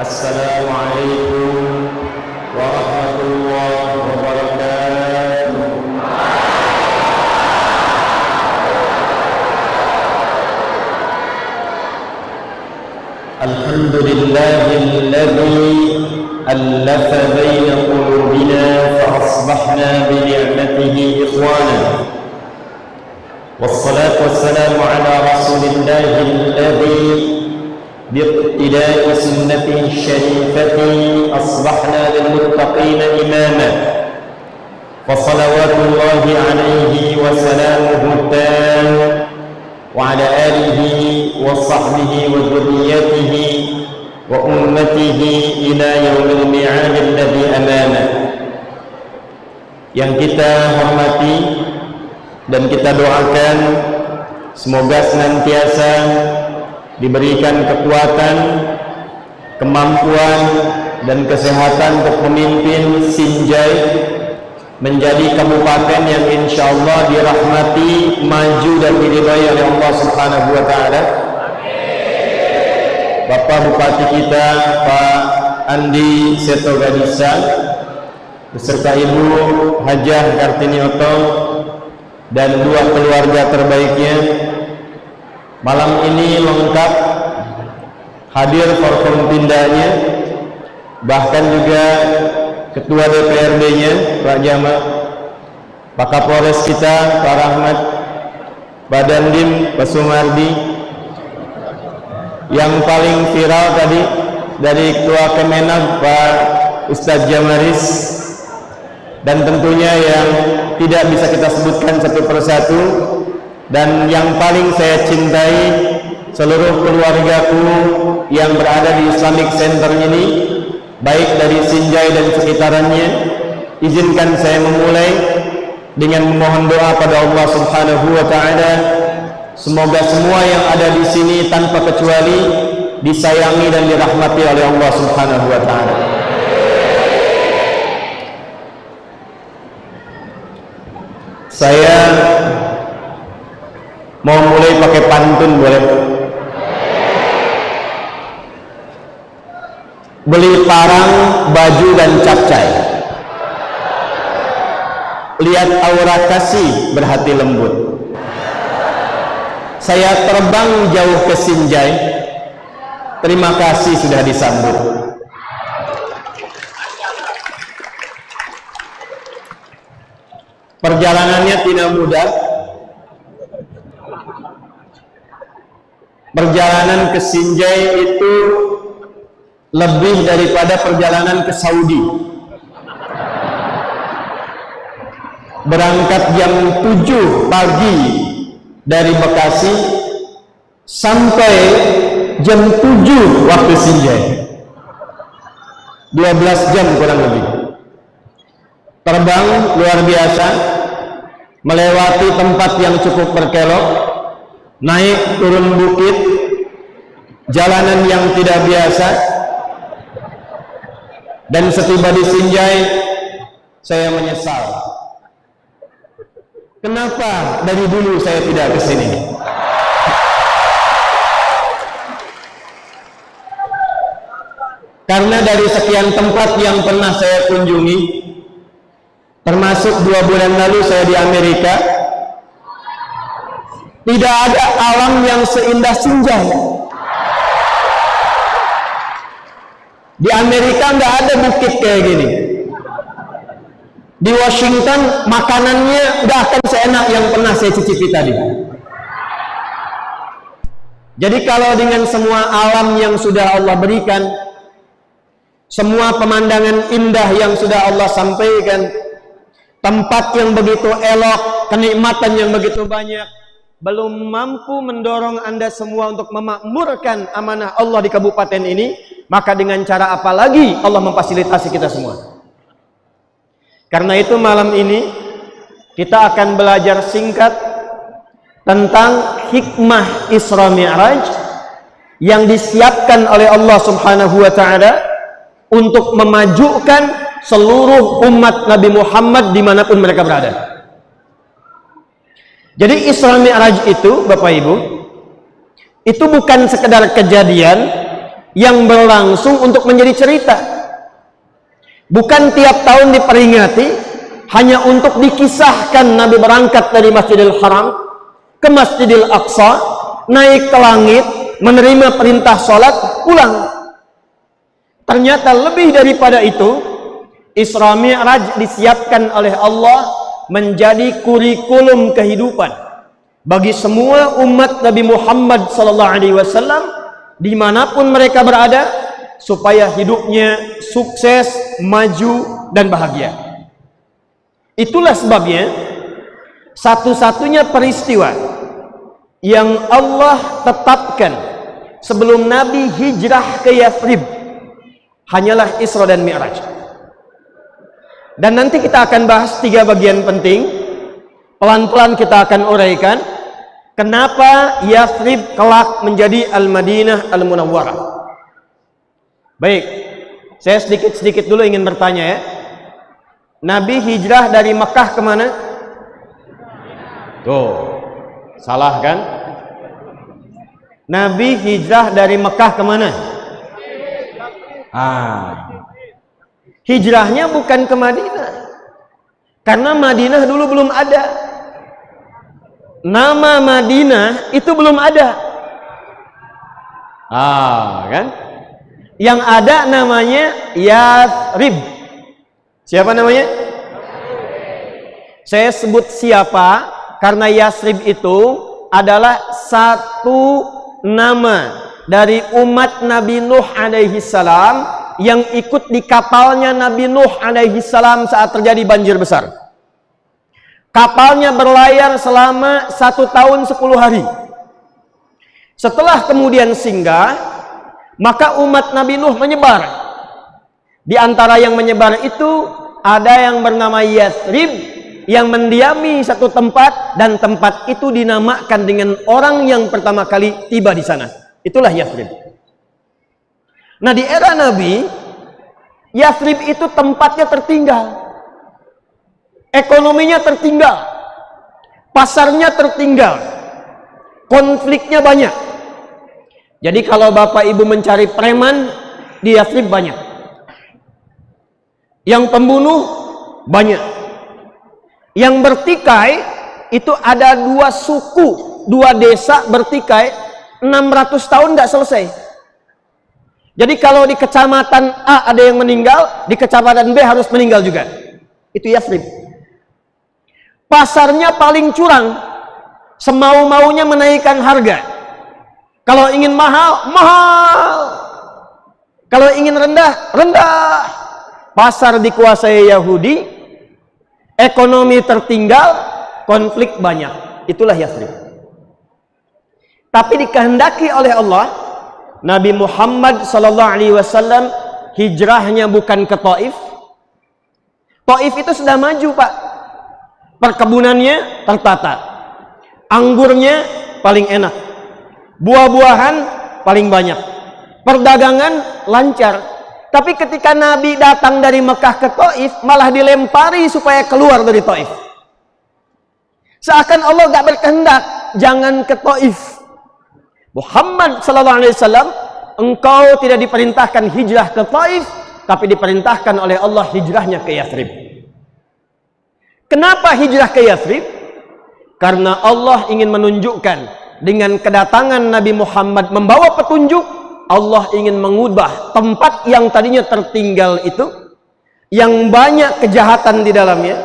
Assalamualaikum warahmatullahi wabarakatuh. Alhamdulillahilladzi allafa baina qulubina fa asbahna bi ni'matihi ikhwana. Wassalatu wassalamu ala rasulillahil ladzi biiqtida'i sunnatihi syarifati asbahna lil muttaqina imama. Fa salawatullahi alaihi wa salamuhu tam wa ala alihi wa sahbihi wa dhurriyyatihi wa ummatihi ila yaumil mi'ad alladzi amama. Yang kita hormati dan kita doakan semoga senantiasa diberikan kekuatan, kemampuan dan kesehatan untuk memimpin Sinjai menjadi kabupaten yang insyaallah dirahmati, maju dan diridhai oleh Allah Subhanahu wa taala. Bapak Bupati kita Pak Andi Setogadisa beserta Ibu Hajah Kartini Oto dan dua keluarga terbaiknya malam ini lengkap hadir Forkompindanya, bahkan juga Ketua DPRD-nya Pak Jamal, Pak Kapolres kita Pak Rahmat, Pak Dandim Pak Sumardi, yang paling viral tadi dari Ketua Kemenag Pak Ustadz Jamaris, dan tentunya yang tidak bisa kita sebutkan satu persatu, dan yang paling saya cintai seluruh keluargaku yang berada di Islamic Center ini, baik dari Sinjai dan sekitarannya. Izinkan saya memulai dengan memohon doa pada Allah Subhanahu wa taala, semoga semua yang ada di sini tanpa kecuali disayangi dan dirahmati oleh Allah Subhanahu wa taala. Saya mau mulai pakai pantun, boleh? Beli parang, baju dan capcay, lihat aura kasih berhati lembut. Saya terbang jauh ke Sinjai, terima kasih sudah disambut. Perjalanannya tidak mudah. Perjalanan ke Sinjai itu lebih daripada perjalanan ke Saudi. Berangkat jam 7 pagi dari Bekasi sampai jam 7 waktu Sinjai, 12 jam kurang lebih. Terbang luar biasa, melewati tempat yang cukup berkelok, naik turun bukit, jalanan yang tidak biasa. Dan setiba di Sinjai saya menyesal, kenapa dari dulu saya tidak ke sini. Karena dari sekian tempat yang pernah saya kunjungi, termasuk 2 bulan lalu saya di Amerika, tidak ada alam yang seindah Sinjai. Di Amerika nggak ada bukit kayak gini. Di Washington makanannya nggak akan seenak yang pernah saya cicipi tadi. Jadi kalau dengan semua alam yang sudah Allah berikan, semua pemandangan indah yang sudah Allah sampaikan, tempat yang begitu elok, kenikmatan yang begitu banyak, belum mampu mendorong Anda semua untuk memakmurkan amanah Allah di kabupaten ini, maka dengan cara apa lagi Allah memfasilitasi kita semua? Karena itu malam ini kita akan belajar singkat tentang hikmah Isra Mi'raj yang disiapkan oleh Allah Subhanahu wa taala untuk memajukan seluruh umat Nabi Muhammad dimanapun mereka berada. Jadi Isra Mi'raj itu, Bapak Ibu, itu bukan sekedar kejadian yang berlangsung untuk menjadi cerita. Bukan tiap tahun diperingati hanya untuk dikisahkan Nabi berangkat dari Masjidil Haram ke Masjidil Aqsa, naik ke langit, menerima perintah sholat, pulang. Ternyata lebih daripada itu, Isra Mi'raj disiapkan oleh Allah menjadi kurikulum kehidupan bagi semua umat Nabi Muhammad SAW dimanapun mereka berada, supaya hidupnya sukses, maju, dan bahagia. Itulah sebabnya satu-satunya peristiwa yang Allah tetapkan sebelum Nabi hijrah ke Yathrib hanyalah Isra dan Mi'raj. Dan nanti kita akan bahas 3 bagian penting. Pelan-pelan kita akan uraikan kenapa Yathrib kelak menjadi Al-Madinah Al-Munawwarah. Baik, saya sedikit-sedikit dulu ingin bertanya ya. Nabi hijrah dari Mekah kemana? Tuh, salah kan? Nabi hijrah dari Mekah kemana? Hijrahnya bukan ke Madinah, karena Madinah dulu belum ada. Nama Madinah itu belum ada. Kan? Yang ada namanya Yathrib. Siapa namanya? Saya sebut siapa karena Yathrib itu adalah satu nama dari umat Nabi Nuh alaihi salam yang ikut di kapalnya Nabi Nuh alaihi salam saat terjadi banjir besar. Kapalnya berlayar selama 1 tahun 10 hari. Setelah kemudian singgah, maka umat Nabi Nuh menyebar. Di antara yang menyebar itu ada yang bernama Yathrib yang mendiami satu tempat, dan tempat itu dinamakan dengan orang yang pertama kali tiba di sana. Itulah Yathrib. Nah, di era Nabi, Yathrib itu tempatnya tertinggal. Ekonominya tertinggal. Pasarnya tertinggal. Konfliknya banyak. Jadi kalau Bapak Ibu mencari preman, di Yathrib banyak. Yang pembunuh banyak. Yang bertikai itu ada 2 suku, 2 desa bertikai 600 tahun tidak selesai. Jadi kalau di kecamatan A ada yang meninggal, di kecamatan B harus meninggal juga. Itu Yathrib. Pasarnya paling curang, semau-maunya menaikkan harga. Kalau ingin mahal, mahal. Kalau ingin rendah, rendah. Pasar dikuasai Yahudi, ekonomi tertinggal, konflik banyak. Itulah Yathrib. Tapi dikehendaki oleh Allah, Nabi Muhammad SAW hijrahnya bukan ke Taif. Taif itu sudah maju, Pak. Perkebunannya tertata, anggurnya paling enak, buah-buahan paling banyak, perdagangan lancar. Tapi ketika Nabi datang dari Mekah ke Taif, malah dilempari supaya keluar dari Taif. Seakan Allah gak berkehendak, jangan ke Taif. Muhammad SAW, engkau tidak diperintahkan hijrah ke Taif, tapi diperintahkan oleh Allah hijrahnya ke Yathrib. Kenapa hijrah ke Yathrib? Karena Allah ingin menunjukkan dengan kedatangan Nabi Muhammad membawa petunjuk, Allah ingin mengubah tempat yang tadinya tertinggal itu, yang banyak kejahatan di dalamnya,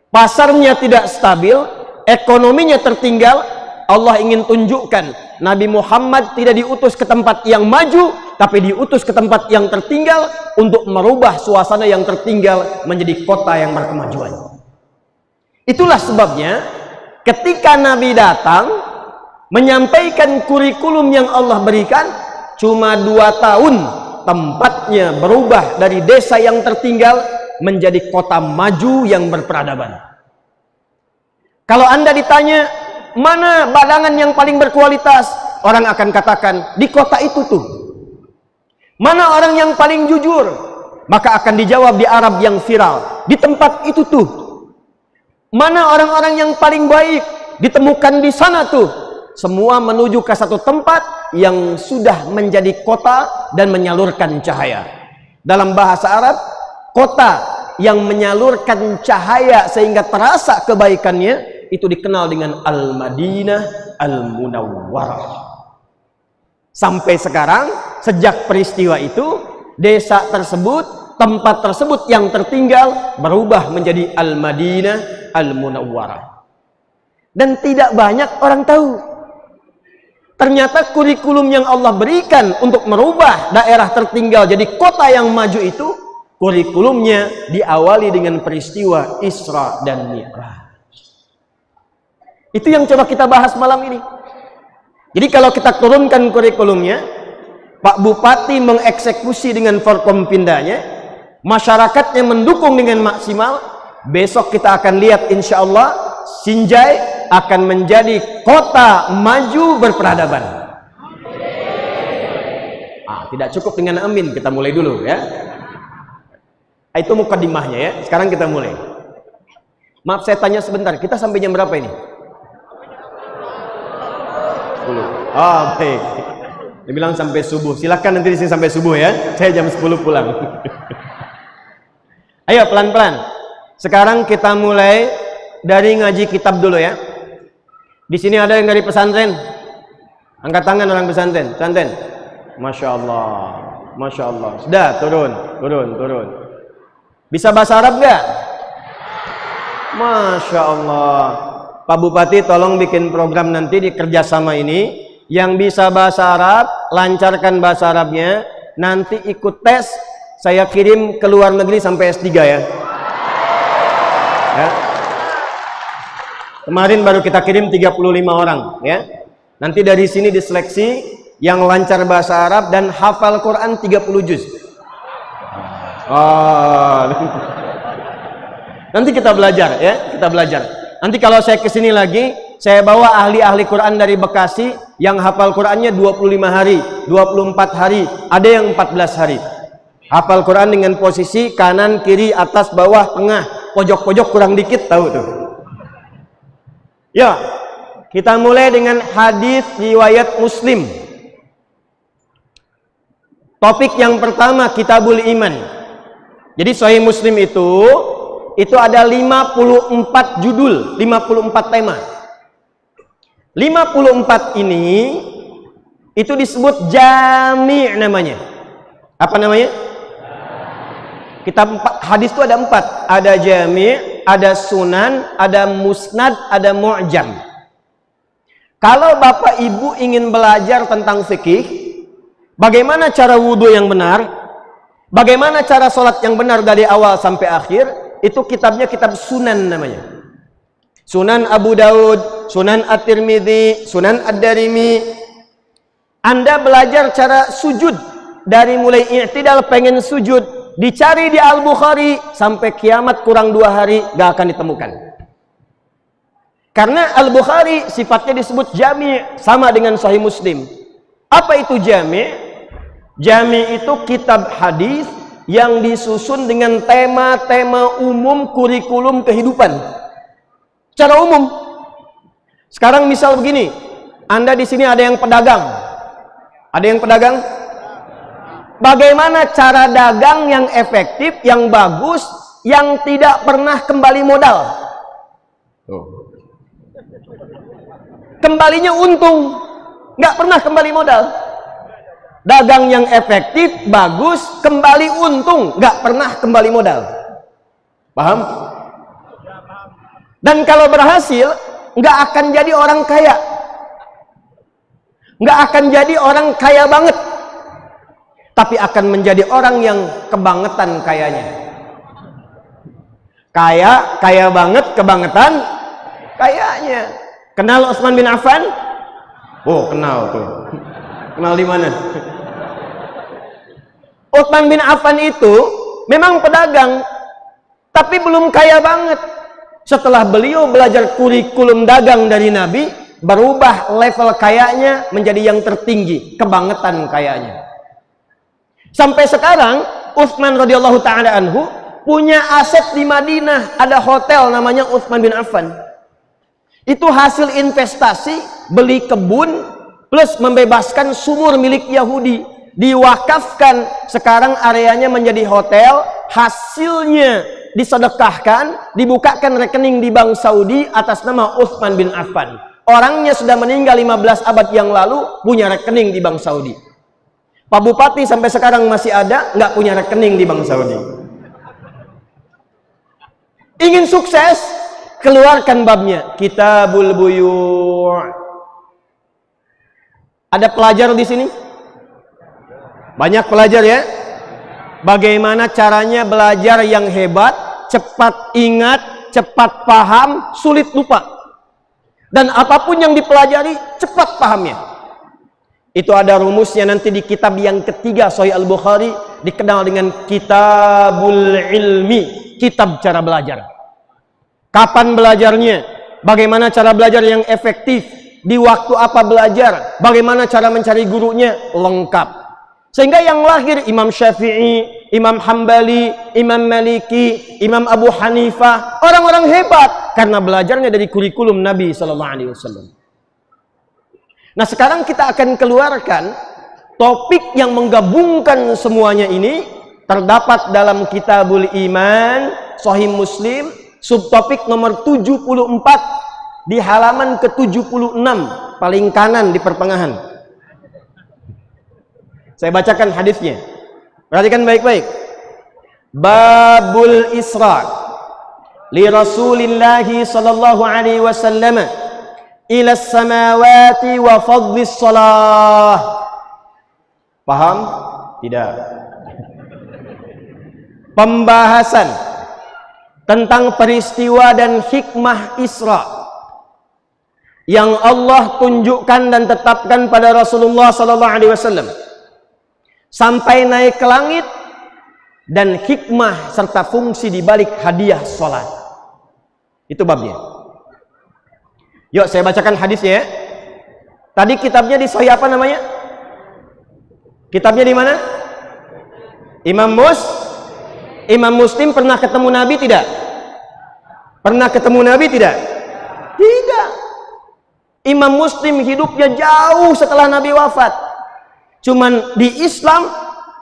pasarnya tidak stabil, ekonominya tertinggal. Allah ingin tunjukkan Nabi Muhammad tidak diutus ke tempat yang maju, tapi diutus ke tempat yang tertinggal untuk merubah suasana yang tertinggal menjadi kota yang berkemajuan. Itulah sebabnya ketika Nabi datang menyampaikan kurikulum yang Allah berikan, cuma 2 tahun tempatnya berubah dari desa yang tertinggal menjadi kota maju yang berperadaban. Kalau Anda ditanya, mana badangan yang paling berkualitas? Orang akan katakan, di kota itu tuh. Mana orang yang paling jujur? Maka akan dijawab di Arab yang viral, di tempat itu tuh. Mana orang-orang yang paling baik? Ditemukan di sana tuh. semua menuju ke satu tempat yang sudah menjadi kota dan menyalurkan cahaya. Dalam bahasa Arab, kota yang menyalurkan cahaya sehingga terasa kebaikannya itu dikenal dengan Al-Madinah Al-Munawwarah. Sampai sekarang, sejak peristiwa itu, desa tersebut, tempat tersebut yang tertinggal berubah menjadi Al-Madinah Al-Munawwarah. Dan tidak banyak orang tahu. Ternyata kurikulum yang Allah berikan untuk merubah daerah tertinggal jadi kota yang maju itu, kurikulumnya diawali dengan peristiwa Isra dan Mi'raj. Itu yang coba kita bahas malam ini. Jadi kalau kita turunkan kurikulumnya, Pak Bupati mengeksekusi dengan Forkompindanya, masyarakatnya mendukung dengan maksimal, besok kita akan lihat insya Allah Sinjai akan menjadi kota maju berperadaban. Tidak cukup dengan amin, kita mulai dulu ya. Itu mukadimahnya ya. Sekarang kita mulai. Maaf saya tanya sebentar, kita sampai jam berapa ini? 10. Baik. Dia bilang sampai subuh. Silakan nanti di sini sampai subuh ya. Saya jam 10 pulang. Ayo pelan-pelan. Sekarang kita mulai dari ngaji kitab dulu ya. Di sini ada yang dari pesantren. Angkat tangan orang pesantren. Pesantren. Masya Allah. Masya Allah. Sudah turun. Bisa bahasa Arab gak? Masya Allah. Pak Bupati tolong bikin program nanti di kerjasama ini, yang bisa bahasa Arab lancarkan bahasa Arabnya, nanti ikut tes, saya kirim ke luar negeri sampai S3 ya. Kemarin baru kita kirim 35 orang ya. Nanti dari sini diseleksi yang lancar bahasa Arab dan hafal Quran 30 juz. Nanti kita belajar ya, kita belajar. Nanti kalau saya kesini lagi, saya bawa ahli-ahli Quran dari Bekasi yang hafal Qurannya 25 hari, 24 hari, ada yang 14 hari. Hafal Quran dengan posisi kanan, kiri, atas, bawah, tengah, pojok-pojok kurang dikit, tahu tuh. Ya, kita mulai dengan hadis riwayat Muslim. Topik yang pertama, Kitabul Iman. Jadi Sahih Muslim itu ada 54 judul, 54 tema. 54 ini itu disebut jami' namanya. Apa namanya? Kitab hadis itu ada 4. Ada jami', ada sunan, ada musnad, ada mu'jam. Kalau Bapak Ibu ingin belajar tentang fikih, bagaimana cara wudhu yang benar, bagaimana cara sholat yang benar dari awal sampai akhir, itu kitabnya kitab sunan namanya. Sunan Abu Daud, Sunan At-Tirmidzi, Sunan Ad-Darimi. Anda belajar cara sujud dari mulai i'tidal pengen sujud, dicari di Al-Bukhari sampai kiamat kurang 2 hari gak akan ditemukan. Karena Al-Bukhari sifatnya disebut jami', sama dengan Sahih Muslim. Apa itu jami'? Jami' itu kitab hadis yang disusun dengan tema-tema umum kurikulum kehidupan. Secara umum. Sekarang misal begini, Anda di sini ada yang pedagang. Ada yang pedagang? Bagaimana cara dagang yang efektif, yang bagus, yang tidak pernah kembali modal? Kembalinya untung, nggak pernah kembali modal. Dagang yang efektif, bagus, kembali untung, nggak pernah kembali modal. Paham? Dan kalau berhasil, nggak akan jadi orang kaya. Nggak akan jadi orang kaya banget. Tapi akan menjadi orang yang kebangetan kayanya. Kaya banget, kebangetan kayanya. Kenal Utsman bin Affan? Oh, kenal tuh. Kenal di mana? Utsman bin Affan itu memang pedagang, tapi belum kaya banget. Setelah beliau belajar kurikulum dagang dari Nabi, berubah level kayanya menjadi yang tertinggi, kebangetan kayanya. Sampai sekarang Utsman radhiyallahu taala anhu punya aset di Madinah, ada hotel namanya Utsman bin Affan. Itu hasil investasi beli kebun plus membebaskan sumur milik Yahudi, diwakafkan, sekarang areanya menjadi hotel, hasilnya disedekahkan, dibukakan rekening di Bank Saudi atas nama Utsman bin Affan. Orangnya sudah meninggal 15 abad yang lalu, punya rekening di Bank Saudi. Pak Bupati sampai sekarang masih ada, nggak punya rekening di Bank Saudi. Ingin sukses, keluarkan babnya, Kitabul Buyu'. Ada pelajar di sini? Banyak pelajar ya? Bagaimana caranya belajar yang hebat, cepat ingat, cepat paham, sulit lupa. Dan apapun yang dipelajari, cepat pahamnya. Itu ada rumusnya nanti di kitab yang ketiga, Sahih Al-Bukhari, dikenal dengan Kitabul Ilmi, kitab cara belajar. Kapan belajarnya? Bagaimana cara belajar yang efektif? Di waktu apa belajar? Bagaimana cara mencari gurunya? Lengkap. Sehingga yang lahir Imam Syafi'i, Imam Hambali, Imam Maliki, Imam Abu Hanifah, orang-orang hebat karena belajarnya dari kurikulum Nabi SAW. Nah, sekarang kita akan keluarkan topik yang menggabungkan semuanya ini, terdapat dalam Kitabul Iman, Sahih Muslim, subtopik nomor 74 di halaman ke-76, paling kanan di pertengahan. Saya bacakan hadisnya. Perhatikan baik-baik. Babul Isra li Rasulillah sallallahu alaihi wasallam ila samawati wa fadlis salah. Paham? Tidak. Pembahasan tentang peristiwa dan hikmah Isra yang Allah tunjukkan dan tetapkan pada Rasulullah sallallahu alaihi wasallam sampai naik ke langit, dan hikmah serta fungsi di balik hadiah sholat. Itu babnya. Yuk saya bacakan hadisnya ya. Tadi kitabnya di Sahih apa namanya? Kitabnya di mana? Imam Muslim pernah ketemu Nabi tidak? Pernah ketemu Nabi tidak? Tidak. Imam Muslim hidupnya jauh setelah Nabi wafat. Cuman di Islam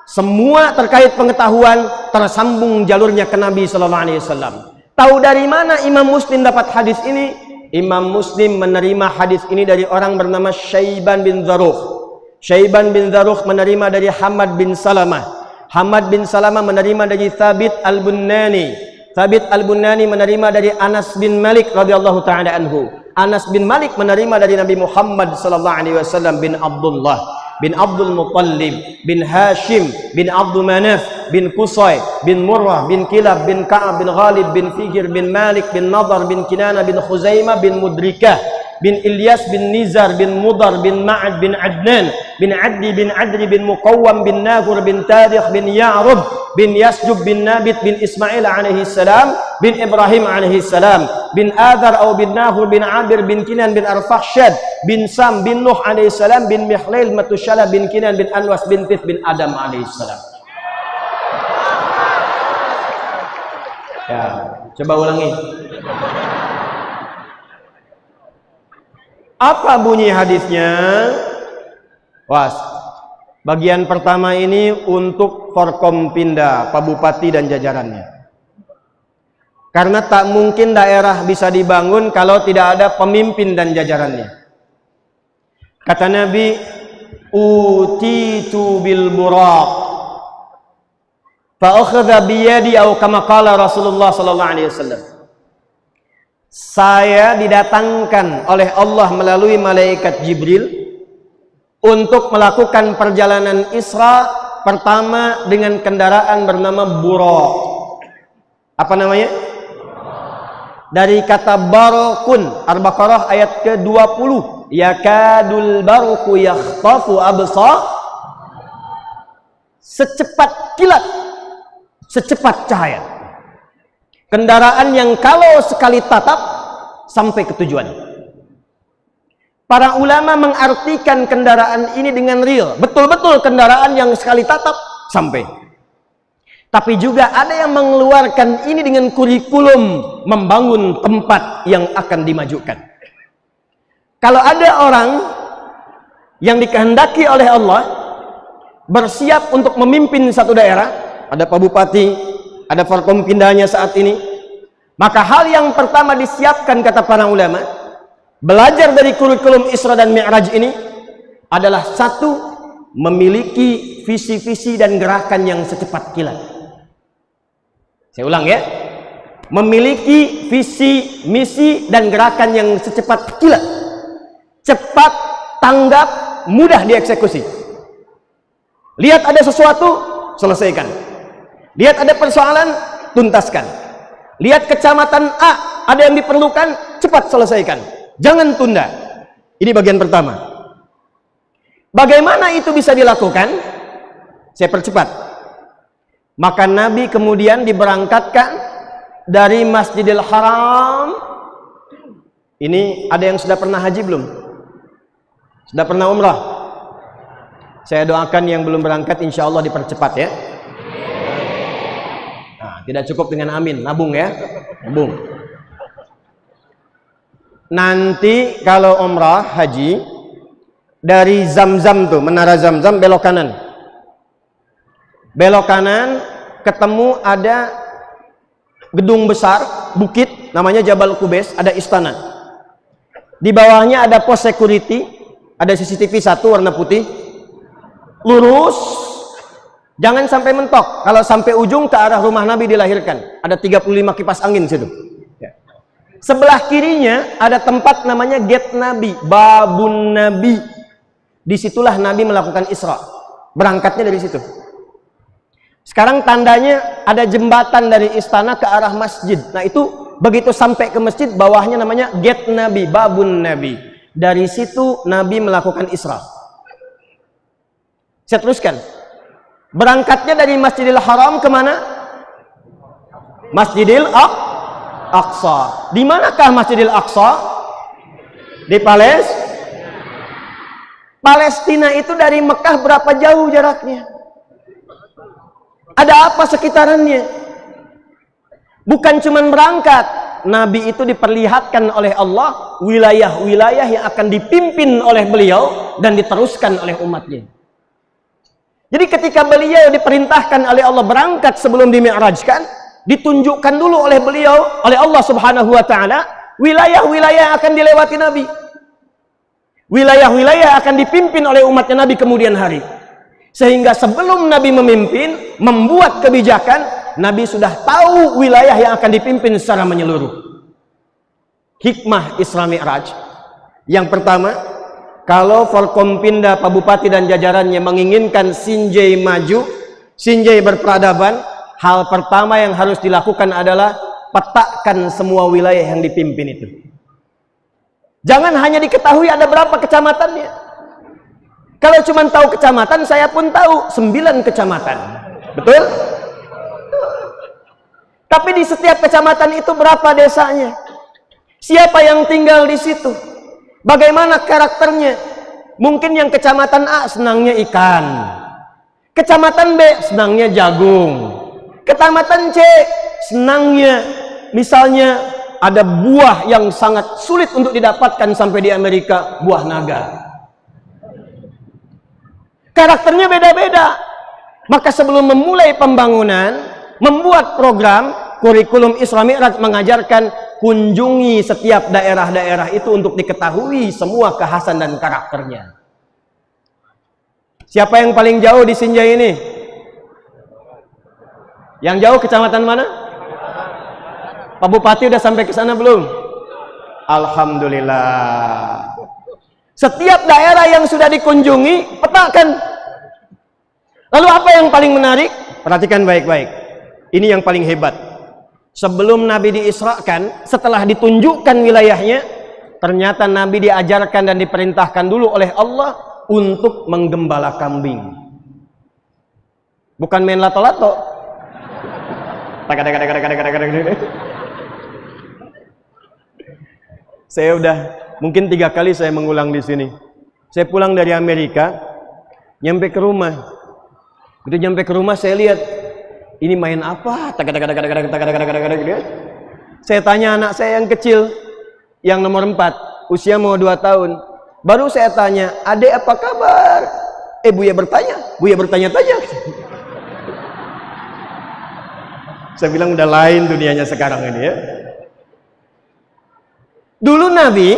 semua terkait pengetahuan tersambung jalurnya ke Nabi sallallahu alaihi wasallam. Tahu dari mana Imam Muslim dapat hadis ini? Imam Muslim menerima hadis ini dari orang bernama Syaiban bin Zarukh. Syaiban bin Zarukh menerima dari Hamad bin Salamah. Hamad bin Salamah menerima dari Thabit Al-Bunani. Thabit Al-Bunani menerima dari Anas bin Malik radhiyallahu taala anhu. Anas bin Malik menerima dari Nabi Muhammad sallallahu alaihi wasallam bin Abdullah bin Abdul Muttalib bin Hashim bin Abdul Manaf bin Qusay bin Murrah bin Kilab bin Ka'ab bin Ghalib bin Fijir bin Malik bin Nadar bin Kinana bin Khuzaimah bin Mudrikah bin Ilyas bin Nizar bin Mudar bin Ma'ad bin Adnan bin Addi bin Adri bin Muqawwam bin Nagur bin Tarikh bin Ya'rub bin Yasjub bin Nabit bin Ismail alaihi salam bin Ibrahim alaihi salam bin Adhar atau bin Nahur bin Abir bin Kinan bin Arfakhshad bin Sam bin Nuh alaihi salam bin Mihlail Matushala bin Kinan bin Anwas bin Tif bin Adam alaihi salam. Ya, coba ulangi. Apa bunyi hadisnya? Was. Bagian pertama ini untuk Forkompinda, Pak Bupati dan jajarannya. Karena tak mungkin daerah bisa dibangun kalau tidak ada pemimpin dan jajarannya. Kata Nabi, utitu bil buraq fa akhadha bi yadi atau kama qala Rasulullah sallallahu alaihi wasallam. Saya didatangkan oleh Allah melalui malaikat Jibril untuk melakukan perjalanan Isra pertama dengan kendaraan bernama buraq. Apa namanya? Dari kata barakun, Al-Baqarah ayat ke-20. Yakadul baruku yakhtafu absar. Secepat kilat, secepat cahaya. Kendaraan yang kalau sekali tatap sampai ke tujuan. Para ulama mengartikan kendaraan ini dengan real. Betul-betul kendaraan yang sekali tatap sampai. Tapi juga ada yang mengeluarkan ini dengan kurikulum membangun tempat yang akan dimajukan. Kalau ada orang yang dikehendaki oleh Allah bersiap untuk memimpin satu daerah, ada Pak Bupati, ada Forkompindanya saat ini, maka hal yang pertama disiapkan kata para ulama, belajar dari kurikulum Isra dan Mi'raj ini adalah satu, memiliki visi-visi dan gerakan yang secepat kilat. Saya ulang ya, memiliki visi, misi dan gerakan yang secepat kilat, cepat tanggap, mudah dieksekusi. Lihat ada sesuatu, selesaikan. Lihat ada persoalan, tuntaskan. Lihat kecamatan A ada yang diperlukan, cepat selesaikan. Jangan tunda. Ini bagian pertama. Bagaimana itu bisa dilakukan? Saya percepat. Maka Nabi kemudian diberangkatkan dari Masjidil Haram. Ini ada yang sudah pernah haji belum? Sudah pernah umrah? Saya doakan yang belum berangkat insya Allah dipercepat ya. Nah, tidak cukup dengan amin, nabung ya, nabung. Nanti kalau umrah haji dari Zamzam tuh, menara Zamzam belok kanan. Belok kanan ketemu ada gedung besar, bukit namanya Jabal Qubais, ada istana. Di bawahnya ada pos security, ada CCTV satu warna putih. Lurus, jangan sampai mentok. Kalau sampai ujung ke arah rumah Nabi dilahirkan, ada 35 kipas angin situ. Sebelah kirinya ada tempat namanya Gate Nabi, Babun Nabi. Disitulah Nabi melakukan Isra. Berangkatnya dari situ. Sekarang tandanya ada jembatan dari istana ke arah masjid. Nah itu begitu sampai ke masjid, bawahnya namanya Gate Nabi, Babun Nabi. Dari situ Nabi melakukan Isra. Saya teruskan. Berangkatnya dari Masjidil Haram kemana? Masjidil Aqsa. Di manakah Masjidil Aqsa? Di Palestina itu dari Mekah berapa jauh jaraknya? Ada apa sekitarannya? Bukan cuma berangkat, Nabi itu diperlihatkan oleh Allah wilayah-wilayah yang akan dipimpin oleh beliau dan diteruskan oleh umatnya. Jadi ketika beliau diperintahkan oleh Allah berangkat sebelum dimi'rajkan, ditunjukkan dulu oleh beliau, oleh Allah Subhanahu wa ta'ala, wilayah-wilayah akan dilewati Nabi. Wilayah-wilayah akan dipimpin oleh umatnya Nabi kemudian hari. Sehingga sebelum Nabi memimpin, membuat kebijakan, Nabi sudah tahu wilayah yang akan dipimpin secara menyeluruh. Hikmah Isra Mi'raj. Yang pertama, kalau Forkompinda, Pak Bupati dan jajarannya menginginkan Sinjai maju, Sinjai berperadaban, hal pertama yang harus dilakukan adalah petakan semua wilayah yang dipimpin itu. Jangan hanya diketahui ada berapa kecamatannya. Kalau cuma tahu kecamatan, saya pun tahu 9 kecamatan. Betul? Tapi di setiap kecamatan itu berapa desanya? Siapa yang tinggal di situ? Bagaimana karakternya? Mungkin yang kecamatan A senangnya ikan. Kecamatan B senangnya jagung. Kecamatan C senangnya misalnya ada buah yang sangat sulit untuk didapatkan sampai di Amerika, buah naga. Karakternya beda-beda. Maka sebelum memulai pembangunan, membuat program, kurikulum Isra Mi'raj mengajarkan kunjungi setiap daerah-daerah itu untuk diketahui semua kekhasan dan karakternya. Siapa yang paling jauh di Sinjai ini? Yang jauh kecamatan mana? Pak Bupati udah sampai ke sana belum? Alhamdulillah. Setiap daerah yang sudah dikunjungi, petakan. Lalu apa yang paling menarik? Perhatikan baik-baik. Ini yang paling hebat. Sebelum Nabi diisrakan, setelah ditunjukkan wilayahnya, ternyata Nabi diajarkan dan diperintahkan dulu oleh Allah untuk menggembala kambing. Bukan main lato-lato. Saya udah mungkin 3 kali saya mengulang di sini. Saya pulang dari Amerika, nyampe ke rumah. Begitu nyampe ke rumah saya lihat ini main apa? Saya tanya anak saya yang kecil, yang nomor 4, usia mau 2 tahun. Baru saya tanya, "Adek apa kabar?" Buya bertanya-tanya. Saya bilang udah lain dunianya sekarang ini ya. Dulu Nabi,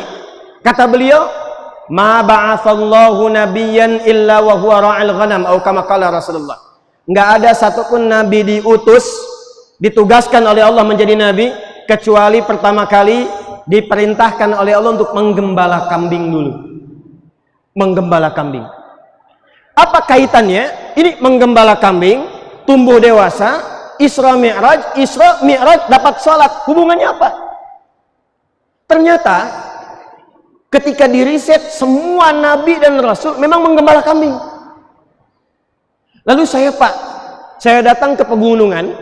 kata beliau, "Ma ba'atsallahu nabiyyan illa wa huwa ra'al ghanam," atau kama qala Rasulullah. Enggak ada satupun nabi diutus, ditugaskan oleh Allah menjadi nabi, kecuali pertama kali diperintahkan oleh Allah untuk menggembala kambing dulu. Menggembala kambing. Apa kaitannya? Ini menggembala kambing, tumbuh dewasa, Isra Mi'raj dapat salat. Hubungannya apa? Ternyata ketika diriset, semua nabi dan rasul memang menggembala kambing. Lalu saya datang ke pegunungan.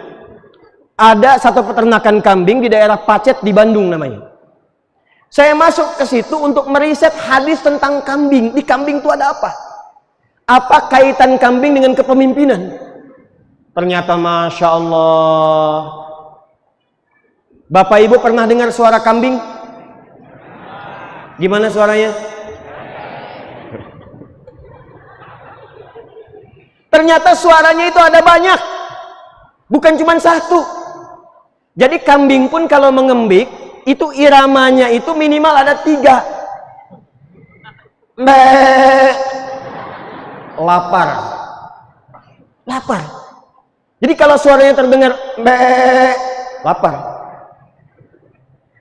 Ada satu peternakan kambing di daerah Pacet di Bandung namanya. Saya masuk ke situ untuk meriset hadis tentang kambing. Di kambing itu ada apa? Apa kaitan kambing dengan kepemimpinan? Ternyata Masya Allah. Bapak Ibu pernah dengar suara kambing? Gimana suaranya? Ternyata suaranya itu ada banyak, bukan cuma satu. Jadi kambing pun kalau mengembik, itu iramanya itu minimal ada 3. Lapar. Jadi kalau suaranya terdengar lapar.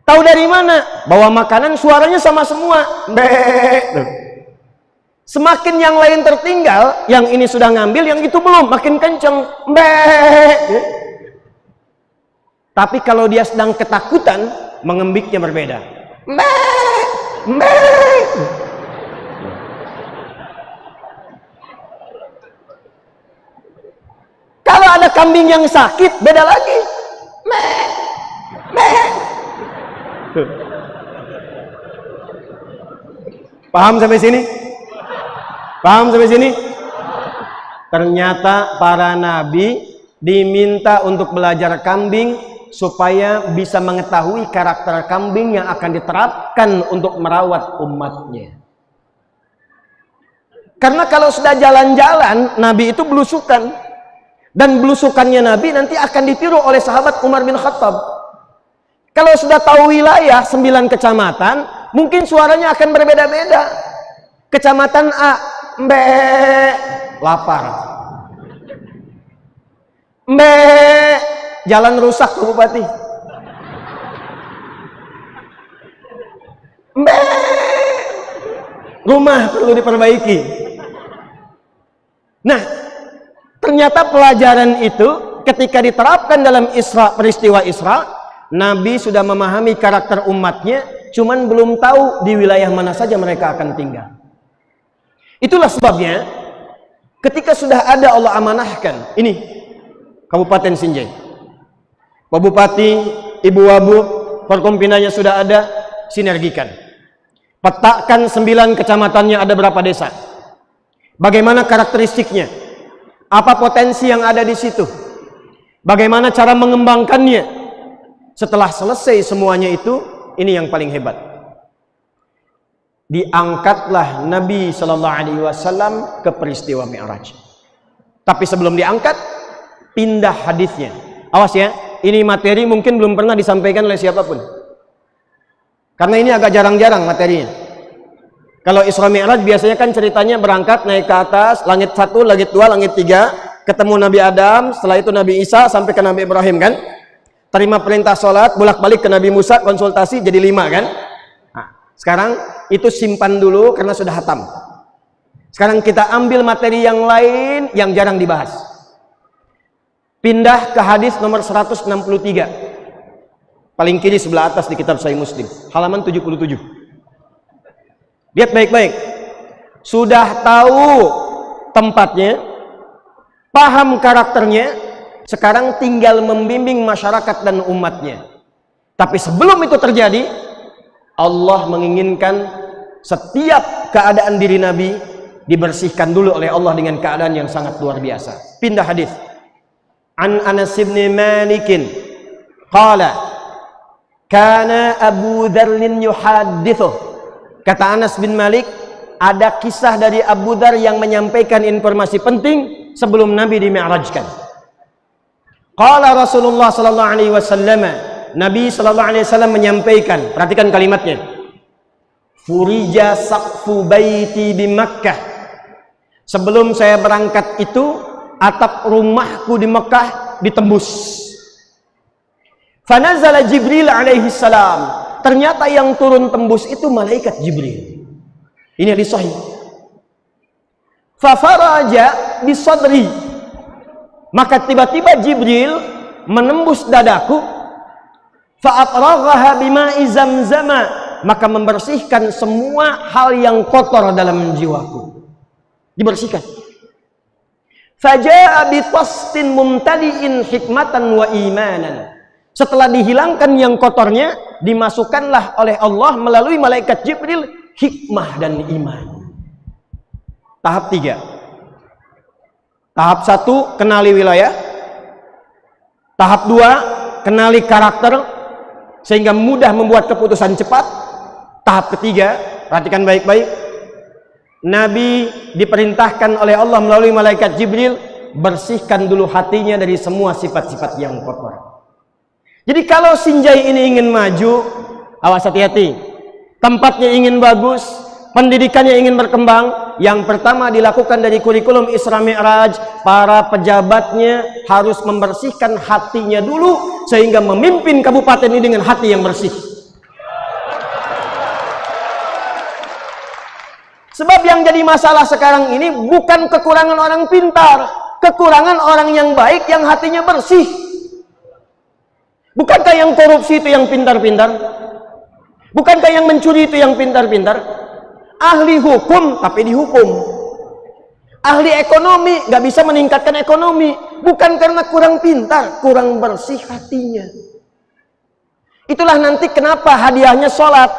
Tahu dari mana? Bawa makanan suaranya sama semua. Semakin yang lain tertinggal, yang ini sudah ngambil, yang itu belum, makin kenceng. Tapi kalau dia sedang ketakutan, mengembiknya berbeda. Kalau ada kambing yang sakit, beda lagi. Paham sampai sini? Ternyata para nabi diminta untuk belajar kambing supaya bisa mengetahui karakter kambing yang akan diterapkan untuk merawat umatnya. Karena kalau sudah jalan-jalan, nabi itu belusukan. Dan belusukannya nabi nanti akan ditiru oleh sahabat Umar bin Khattab. Kalau sudah tahu wilayah 9 kecamatan, mungkin suaranya akan berbeda-beda. Kecamatan A, lapar. Jalan rusak Pak Bupati. Rumah perlu diperbaiki. Nah, ternyata pelajaran itu ketika diterapkan dalam peristiwa Isra, Nabi sudah memahami karakter umatnya, cuman belum tahu di wilayah mana saja mereka akan tinggal. Itulah sebabnya ketika sudah ada Allah amanahkan, ini Kabupaten Sinjai, Pak Bupati, Ibu Wabub, Forkompinanya sudah ada, sinergikan. Petakan 9 kecamatannya ada berapa desa. Bagaimana karakteristiknya? Apa potensi yang ada di situ? Bagaimana cara mengembangkannya? Setelah selesai semuanya itu, ini yang paling hebat. Diangkatlah Nabi Shallallahu Alaihi Wasallam ke peristiwa Mi'raj. Tapi sebelum diangkat, pindah hadisnya. Awas ya, ini materi mungkin belum pernah disampaikan oleh siapapun. Karena ini agak jarang-jarang materinya. Kalau Isra Mi'raj biasanya kan ceritanya berangkat naik ke atas, langit 1, langit 2, langit 3, ketemu Nabi Adam, setelah itu Nabi Isa sampai ke Nabi Ibrahim kan? Terima perintah sholat, bolak-balik ke Nabi Musa, konsultasi jadi 5 kan? Nah, sekarang itu simpan dulu karena sudah hatam. Sekarang kita ambil materi yang lain yang jarang dibahas. Pindah ke hadis nomor 163. Paling kiri sebelah atas di kitab Sahih Muslim, halaman 77. Lihat baik-baik. Sudah tahu tempatnya, paham karakternya, sekarang tinggal membimbing masyarakat dan umatnya. Tapi sebelum itu terjadi, Allah menginginkan setiap keadaan diri Nabi dibersihkan dulu oleh Allah dengan keadaan yang sangat luar biasa. Pindah hadis. An Anas bin Malik qala kana Abu Dzar yuhaddithu Kata Anas bin Malik, ada kisah dari Abu Dzar yang menyampaikan informasi penting sebelum Nabi dimi'rajkan. Qala Rasulullah sallallahu alaihi wasallam, Nabi sallallahu alaihi wasallam menyampaikan, perhatikan kalimatnya. Furija saqfu baiti di Makkah. Sebelum saya berangkat itu, atap rumahku di Mekah ditembus. Fanazala Jibril alaihi salam. Ternyata yang turun tembus itu malaikat Jibril. Ini hadis sahih. Fafaraja bi sadri. Maka tiba-tiba Jibril menembus dadaku. Fa'atraghaha bima'i zamzama. Maka membersihkan semua hal yang kotor dalam jiwaku. Dibersihkan. Faja'a bi tastin mumtali'in hikmatan wa imanan. Setelah dihilangkan yang kotornya, dimasukkanlah oleh Allah melalui malaikat Jibril hikmah dan iman. Tahap 3. Tahap 1, kenali wilayah. Tahap 2, kenali karakter sehingga mudah membuat keputusan cepat. Tahap ketiga, perhatikan baik-baik. Nabi diperintahkan oleh Allah melalui malaikat Jibril, bersihkan dulu hatinya dari semua sifat-sifat yang kotor. Jadi kalau Sinjai ini ingin maju, awas hati-hati. Tempatnya ingin bagus, pendidikannya ingin berkembang, yang pertama dilakukan dari kurikulum Isra Mi'raj, para pejabatnya harus membersihkan hatinya dulu sehingga memimpin kabupaten ini dengan hati yang bersih. Sebab yang jadi masalah sekarang ini bukan kekurangan orang pintar, kekurangan orang yang baik yang hatinya bersih. Bukankah yang korupsi itu yang pintar-pintar? Bukankah yang mencuri itu yang pintar-pintar? Ahli hukum tapi dihukum. Ahli ekonomi nggak bisa meningkatkan ekonomi, bukan karena kurang pintar, kurang bersih hatinya. Itulah nanti kenapa hadiahnya sholat.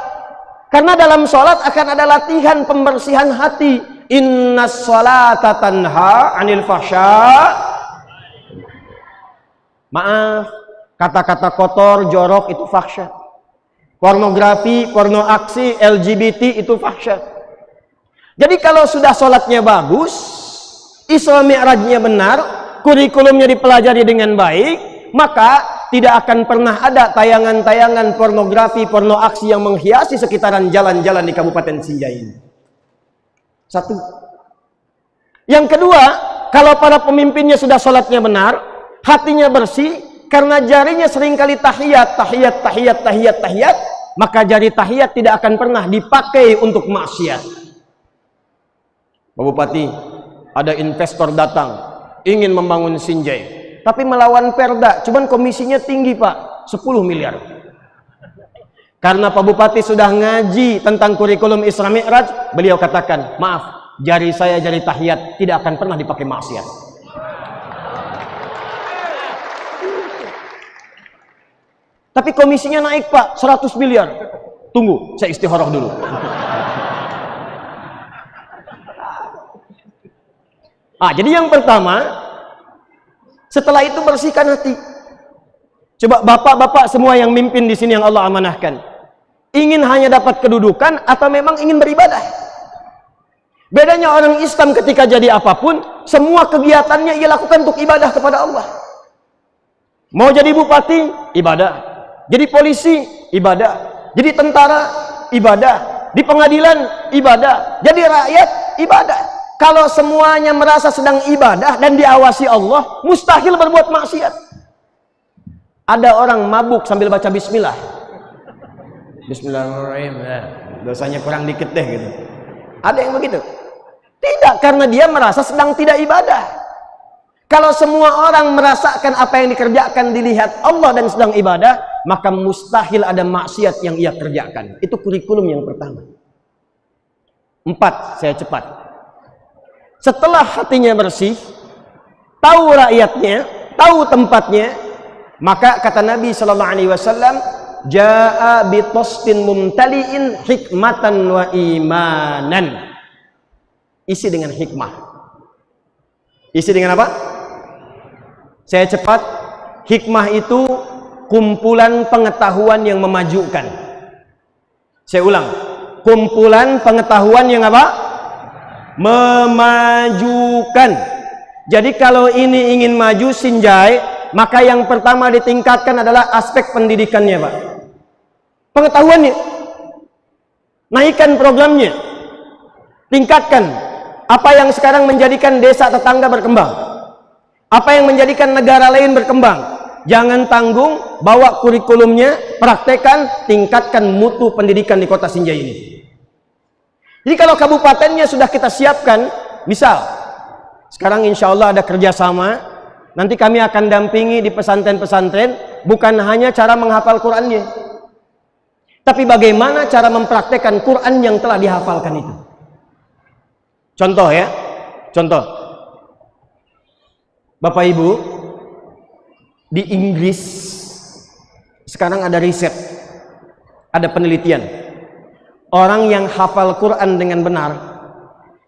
Karena dalam sholat akan ada latihan pembersihan hati. Innas sholata tanha anil fahsya. Maaf, kata-kata kotor, jorok itu fahsya. Pornografi, porno aksi, LGBT itu fahsya. Jadi kalau sudah sholatnya bagus, Isra Mi'rajnya benar, kurikulumnya dipelajari dengan baik, maka tidak akan pernah ada tayangan-tayangan pornografi, porno aksi yang menghiasi sekitaran jalan-jalan di Kabupaten Sinjai ini. Satu. Yang kedua, kalau para pemimpinnya sudah sholatnya benar, hatinya bersih, karena jarinya seringkali tahiyat, maka jari tahiyat tidak akan pernah dipakai untuk maksiat. Pak Bupati, ada investor datang, ingin membangun Sinjai. Tapi melawan perda, cuman komisinya tinggi Pak, 10 miliar. Karena Pak Bupati sudah ngaji tentang kurikulum Isra Mi'raj, beliau katakan, maaf, jari saya jari tahiyat tidak akan pernah dipakai maksiat. Tapi komisinya naik Pak, 100 miliar. Tunggu, saya istikharah dulu. Jadi yang pertama, setelah itu bersihkan hati. Coba bapak-bapak semua yang mimpin di sini yang Allah amanahkan, ingin hanya dapat kedudukan atau memang ingin beribadah? Bedanya orang Islam ketika jadi apapun, semua kegiatannya ia lakukan untuk ibadah kepada Allah. Mau jadi bupati, ibadah. Jadi polisi, ibadah. Jadi tentara, ibadah. Di pengadilan, ibadah. Jadi rakyat, ibadah. Kalau semuanya merasa sedang ibadah dan diawasi Allah, mustahil berbuat maksiat. Ada orang mabuk sambil baca bismillah. Bismillahirrahmanirrahim. Dosanya kurang dikit deh gitu. Ada yang begitu? Tidak, karena dia merasa sedang tidak ibadah. Kalau semua orang merasakan apa yang dikerjakan dilihat Allah dan sedang ibadah, maka mustahil ada maksiat yang ia kerjakan. Itu kurikulum yang pertama. 4, saya cepat. Setelah hatinya bersih, tahu rakyatnya, tahu tempatnya, maka kata Nabi sallallahu alaihi wasallam, jaa bi tastin mumtali'in hikmatan wa imanan. Isi dengan hikmah. Isi dengan apa? Saya cepat. Hikmah itu kumpulan pengetahuan yang memajukan. Saya ulang. kumpulan pengetahuan yang apa? Memajukan. Jadi kalau ini ingin maju Sinjai, maka yang pertama ditingkatkan adalah aspek pendidikannya, Pak. Pengetahuannya. Naikkan programnya. Tingkatkan apa yang sekarang menjadikan desa tetangga berkembang. Apa yang menjadikan negara lain berkembang. Jangan tanggung, bawa kurikulumnya, praktekkan, tingkatkan mutu pendidikan di kota Sinjai ini. Jadi kalau kabupatennya sudah kita siapkan, misal, sekarang insya Allah ada kerjasama, nanti kami akan dampingi di pesantren-pesantren, bukan hanya cara menghafal Qur'annya, tapi bagaimana cara mempraktekkan Qur'an yang telah dihafalkan itu. Contoh ya, contoh. Bapak Ibu, di Inggris sekarang ada riset, ada penelitian. Orang yang hafal Quran dengan benar,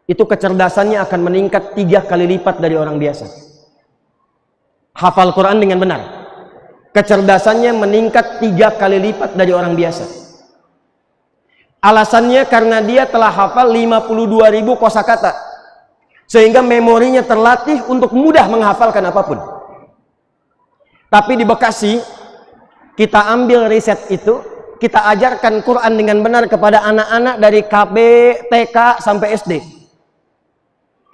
itu kecerdasannya akan meningkat 3 kali lipat dari orang biasa. Hafal Quran dengan benar, kecerdasannya meningkat 3 kali lipat dari orang biasa. Alasannya karena dia telah hafal 52.000 kosakata, sehingga memorinya terlatih untuk mudah menghafalkan apapun. Tapi di Bekasi, kita ambil riset itu, kita ajarkan Quran dengan benar kepada anak-anak dari KB, TK, sampai SD.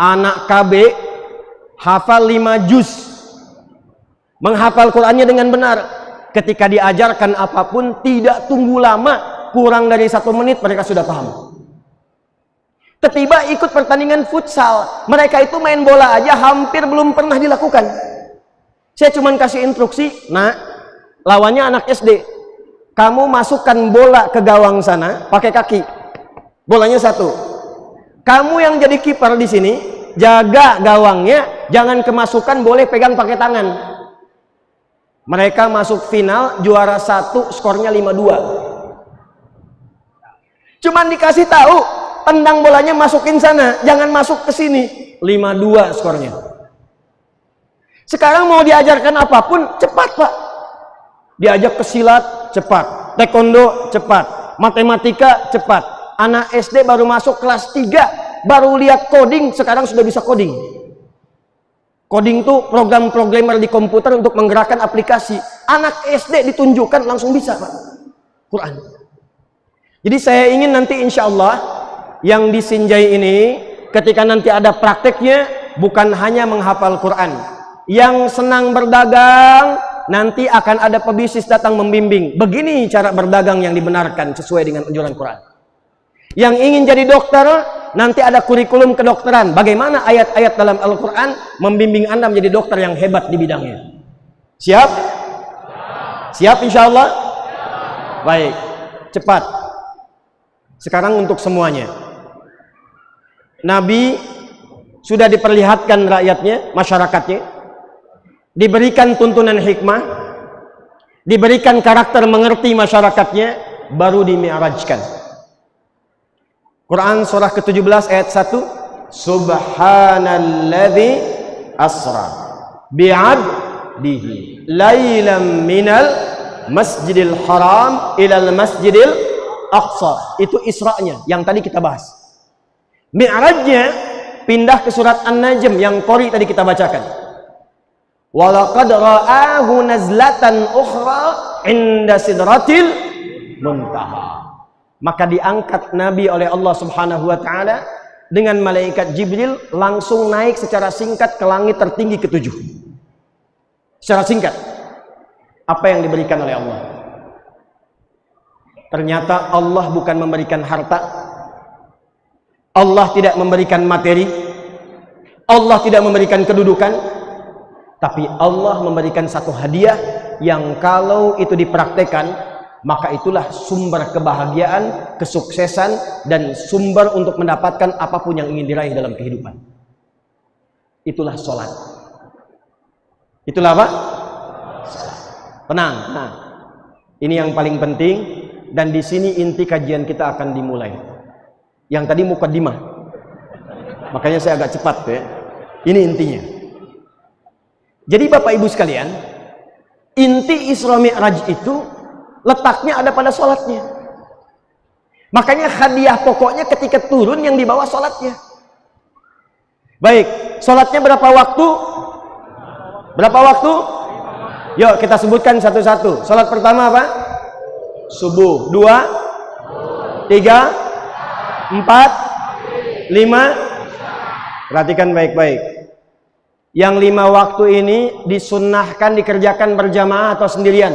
Anak KB hafal 5 juz. Menghafal Qurannya dengan benar. Ketika diajarkan apapun, tidak tunggu lama, kurang dari 1 menit mereka sudah paham. Tiba-tiba ikut pertandingan futsal, mereka itu main bola aja hampir belum pernah dilakukan. Saya cuma kasih instruksi, nah, lawannya anak SD. Kamu masukkan bola ke gawang sana, pakai kaki. Bolanya 1. Kamu yang jadi kiper di sini, jaga gawangnya, jangan kemasukan, boleh pegang pakai tangan. Mereka masuk final, juara 1, skornya 5-2. Cuman dikasih tahu, tendang bolanya masukin sana, jangan masuk ke sini. 5-2 skornya. Sekarang mau diajarkan apapun, cepat Pak. Diajak ke silat, cepat. Taekwondo, cepat. Matematika, cepat. Anak SD baru masuk kelas 3, baru lihat coding, sekarang sudah bisa coding. Coding itu program-programmer di komputer untuk menggerakkan aplikasi. Anak SD ditunjukkan langsung bisa Pak. Quran. Jadi saya ingin nanti insya Allah, yang di Sinjai ini, ketika nanti ada prakteknya, bukan hanya menghafal Quran. Yang senang berdagang, nanti akan ada pebisnis datang membimbing. Begini cara berdagang yang dibenarkan sesuai dengan anjuran Quran. Yang ingin jadi dokter, nanti ada kurikulum kedokteran. Bagaimana ayat-ayat dalam Al-Quran membimbing Anda menjadi dokter yang hebat di bidangnya. Siap? Siap insya Allah? Baik, cepat. Sekarang untuk semuanya. Nabi sudah diperlihatkan rakyatnya, masyarakatnya. Diberikan tuntunan hikmah, diberikan karakter mengerti masyarakatnya, baru dimi'rajkan. Quran surah ke-17 ayat 1, Subhanalladzi asra bi'abdihi lailam minal masjidil haram ilal masjidil aqsa. Itu Isra'nya yang tadi kita bahas. Mi'rajnya pindah ke surat An-Najm yang Qori tadi kita bacakan. Walaqad ra'ahu nazlatan ukhra inda sidratil muntaha. Maka diangkat Nabi oleh Allah Subhanahu wa taala dengan malaikat Jibril, langsung naik secara singkat ke langit tertinggi ke-7. Secara singkat. Apa yang diberikan oleh Allah? Ternyata Allah bukan memberikan harta. Allah tidak memberikan materi. Allah tidak memberikan kedudukan. Tapi Allah memberikan satu hadiah yang kalau itu dipraktekkan, maka itulah sumber kebahagiaan, kesuksesan, dan sumber untuk mendapatkan apapun yang ingin diraih dalam kehidupan. Itulah sholat. Itulah apa? Tenang. Nah, ini yang paling penting, dan di sini inti kajian kita akan dimulai. Yang tadi mukaddimah, makanya saya agak cepat ya. Ini intinya. Jadi Bapak Ibu sekalian, inti Isra Mi'raj itu letaknya ada pada sholatnya. Makanya hadiah pokoknya ketika turun yang dibawa sholatnya. Baik, sholatnya berapa waktu? Berapa waktu? Yuk kita sebutkan satu-satu. Sholat pertama apa? Subuh. 2, 3, 4, 5. Perhatikan baik-baik. Yang 5 waktu ini disunnahkan dikerjakan berjamaah atau sendirian?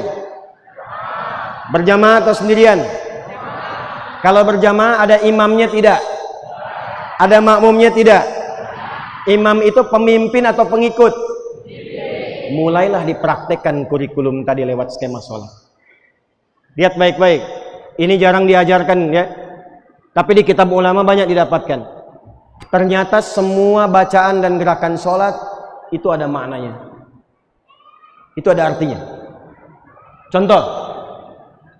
Berjamaah atau sendirian? Kalau berjamaah ada imamnya tidak? Ada makmumnya tidak? Imam itu pemimpin atau pengikut? Mulailah dipraktekkan kurikulum tadi lewat skema sholat. Lihat baik-baik. Ini jarang diajarkan ya. Tapi di kitab ulama banyak didapatkan. Ternyata semua bacaan dan gerakan sholat itu ada maknanya. Itu ada artinya. Contoh,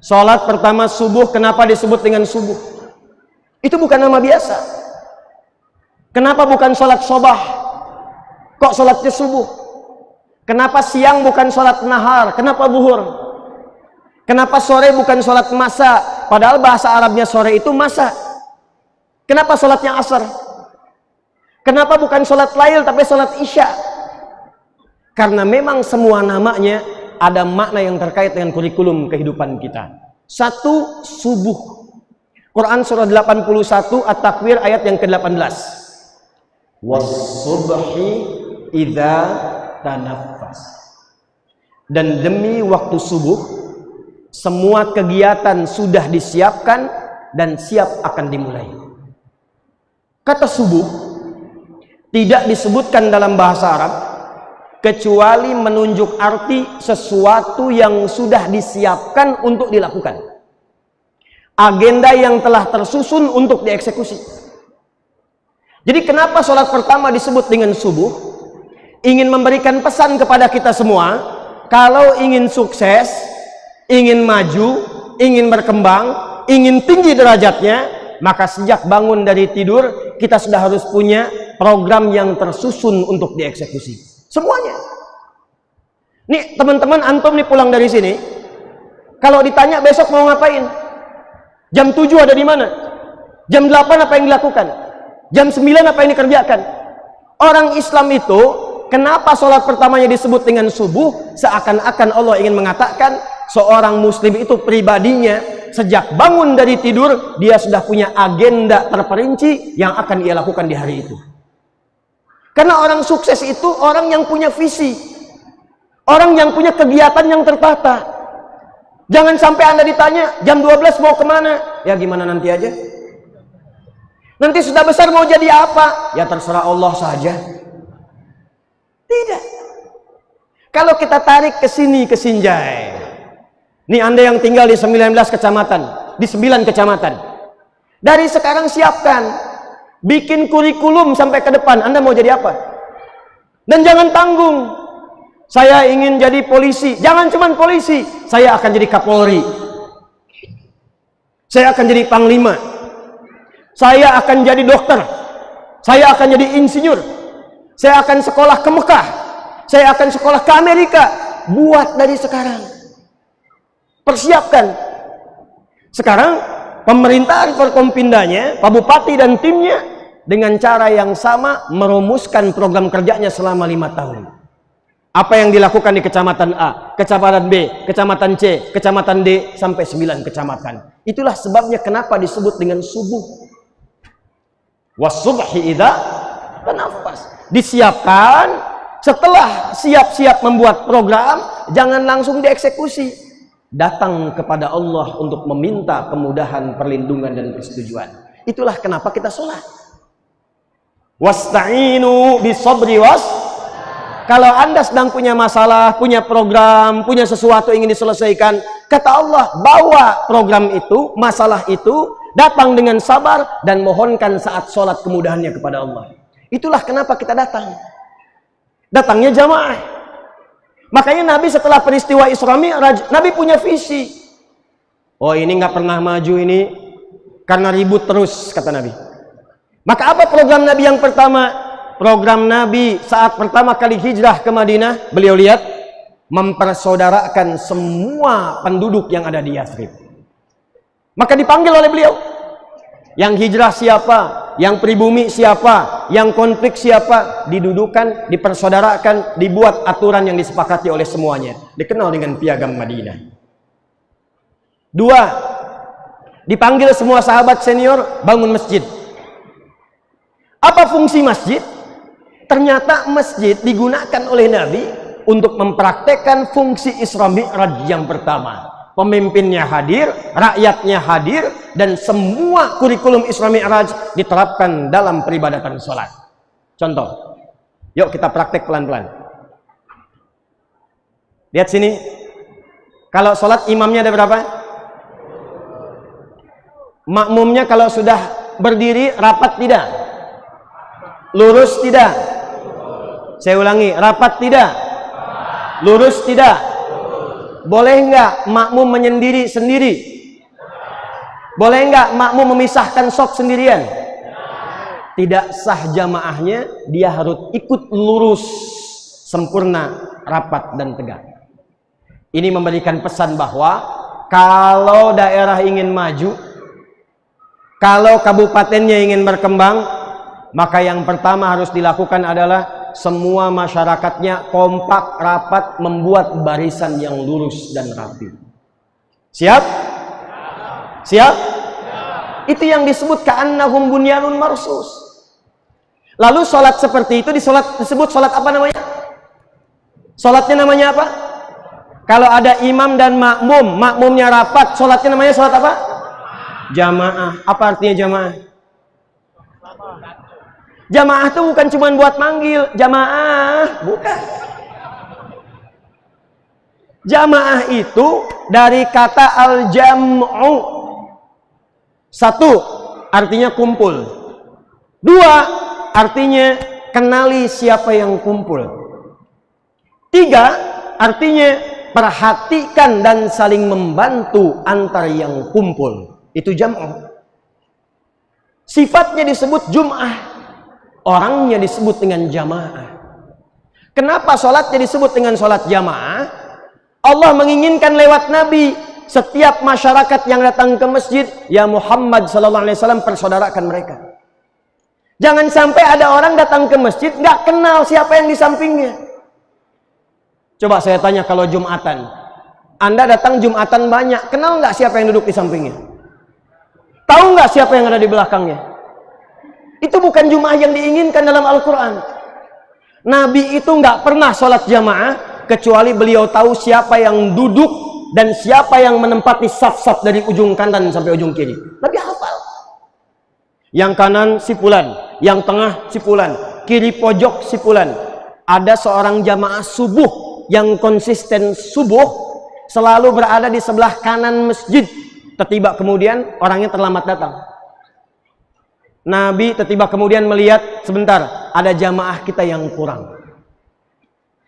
sholat pertama subuh, kenapa disebut dengan subuh? Itu bukan nama biasa. Kenapa bukan sholat sobah? Kok sholatnya subuh? Kenapa siang bukan sholat nahar? Kenapa zuhur? Kenapa sore bukan sholat masa? Padahal bahasa Arabnya sore itu masa. Kenapa sholatnya asar? Kenapa bukan sholat lail tapi sholat isya? Karena memang semua namanya ada makna yang terkait dengan kurikulum kehidupan kita. Satu, subuh. Quran surah 81 At-Takwir ayat yang ke-18. Was-subhi idza tanaffas. Dan demi waktu subuh, semua kegiatan sudah disiapkan dan siap akan dimulai. Kata subuh tidak disebutkan dalam bahasa Arab kecuali menunjuk arti sesuatu yang sudah disiapkan untuk dilakukan, agenda yang telah tersusun untuk dieksekusi. Jadi kenapa sholat pertama disebut dengan subuh? Ingin memberikan pesan kepada kita semua, kalau ingin sukses, ingin maju, ingin berkembang, ingin tinggi derajatnya, maka sejak bangun dari tidur kita sudah harus punya program yang tersusun untuk dieksekusi. Semuanya. Nih teman-teman antum nih pulang dari sini, kalau ditanya besok mau ngapain? Jam 7 ada di mana? Jam 8 apa yang dilakukan? Jam 9 apa yang dikerjakan? Orang Islam itu, kenapa sholat pertamanya disebut dengan subuh? Seakan-akan Allah ingin mengatakan seorang muslim itu pribadinya sejak bangun dari tidur dia sudah punya agenda terperinci yang akan ia lakukan di hari itu. Karena orang sukses itu orang yang punya visi, orang yang punya kegiatan yang tertata. Jangan sampai Anda ditanya jam 12 mau kemana? Ya gimana nanti aja. Nanti sudah besar mau jadi apa? Ya terserah Allah saja. Tidak. Kalau kita tarik ke sini ke Sinjai. Nih Anda yang tinggal di 19 kecamatan, di 9 kecamatan. Dari sekarang siapkan, bikin kurikulum sampai ke depan. Anda mau jadi apa? Dan jangan tanggung. Saya ingin jadi polisi. Jangan cuma polisi. Saya akan jadi Kapolri. Saya akan jadi panglima. Saya akan jadi dokter. Saya akan jadi insinyur. Saya akan sekolah ke Mekah. Saya akan sekolah ke Amerika. Buat dari sekarang. Persiapkan. Sekarang pemerintahan Forkompindanya, Pak Bupati dan timnya dengan cara yang sama merumuskan program kerjanya selama 5 tahun. Apa yang dilakukan di kecamatan A, kecamatan B, kecamatan C, kecamatan D sampai 9 kecamatan. Itulah sebabnya kenapa disebut dengan subuh. Was-subhi idza tanaffas. Disiapkan, setelah siap-siap membuat program, jangan langsung dieksekusi. Datang kepada Allah untuk meminta kemudahan, perlindungan dan persetujuan. Itulah kenapa kita sholat. Wasta'inu bisabri was. Kalau Anda sedang punya masalah, punya program, punya sesuatu ingin diselesaikan, kata Allah, bawa program itu, masalah itu, datang dengan sabar dan mohonkan saat sholat kemudahannya kepada Allah. Itulah kenapa kita datang. Datangnya jamaah. Makanya Nabi setelah peristiwa Isra Mi'raj, Nabi punya visi. Oh ini nggak pernah maju ini karena ribut terus, kata Nabi. Maka apa program Nabi yang pertama? Program Nabi saat pertama kali hijrah ke Madinah, beliau lihat mempersaudarakan semua penduduk yang ada di Yathrib. Maka dipanggil oleh beliau, Yang hijrah siapa? Yang pribumi siapa? Yang konflik siapa? Didudukan, dipersaudarakan, dibuat aturan yang disepakati oleh semuanya. Dikenal dengan Piagam Madinah. 2. Dipanggil semua sahabat senior bangun masjid. Apa fungsi masjid? Ternyata masjid digunakan oleh Nabi untuk mempraktekkan fungsi Isra Mi'raj yang pertama. Pemimpinnya hadir, rakyatnya hadir, dan semua kurikulum Isra Mi'raj diterapkan dalam peribadatan sholat. Contoh, yuk kita praktek pelan-pelan. Lihat sini, kalau sholat imamnya ada berapa? Makmumnya kalau sudah berdiri rapat tidak? Lurus tidak? Saya ulangi, rapat tidak? Lurus tidak? Boleh enggak makmum menyendiri sendiri? Boleh enggak makmum memisahkan saf sendirian? Tidak sah jamaahnya, dia harus ikut lurus, sempurna, rapat dan tegak. Ini memberikan pesan bahwa kalau daerah ingin maju, kalau kabupatennya ingin berkembang, maka yang pertama harus dilakukan adalah semua masyarakatnya kompak, rapat, membuat barisan yang lurus dan rapi. Siap? Siap? Itu yang disebut ka'annahum bunyanun marsus. Lalu sholat seperti itu disebut sholat apa namanya? Sholatnya namanya apa? Kalau ada imam dan makmum, makmumnya rapat, sholatnya namanya sholat apa? Jamaah. Apa artinya jamaah? Jamaah itu bukan cuma buat manggil, jamaah, bukan. Jamaah itu dari kata al-jam'u. 1, artinya kumpul. 2, artinya kenali siapa yang kumpul. 3, artinya perhatikan dan saling membantu antar yang kumpul. Itu jam'u. Sifatnya disebut jum'ah. Orangnya disebut dengan jamaah. Kenapa sholatnya disebut dengan sholat jamaah? Allah menginginkan lewat Nabi, setiap masyarakat yang datang ke masjid, ya Muhammad SAW, persaudarakan mereka. Jangan sampai ada orang datang ke masjid nggak kenal siapa yang di sampingnya. Coba saya tanya, kalau Jumatan, Anda datang Jumatan banyak, kenal nggak siapa yang duduk di sampingnya? Tahu nggak siapa yang ada di belakangnya? Itu bukan jum'ah yang diinginkan dalam Al-Quran. Nabi itu nggak pernah sholat jamaah kecuali beliau tahu siapa yang duduk dan siapa yang menempati saf-saf dari ujung kanan sampai ujung kiri. Nabi hafal. Yang kanan si fulan, yang tengah si fulan, kiri pojok si fulan. Ada seorang jamaah subuh yang konsisten subuh selalu berada di sebelah kanan masjid. Tiba-tiba kemudian orangnya terlambat datang. Nabi tiba-tiba kemudian melihat, sebentar, ada jamaah kita yang kurang.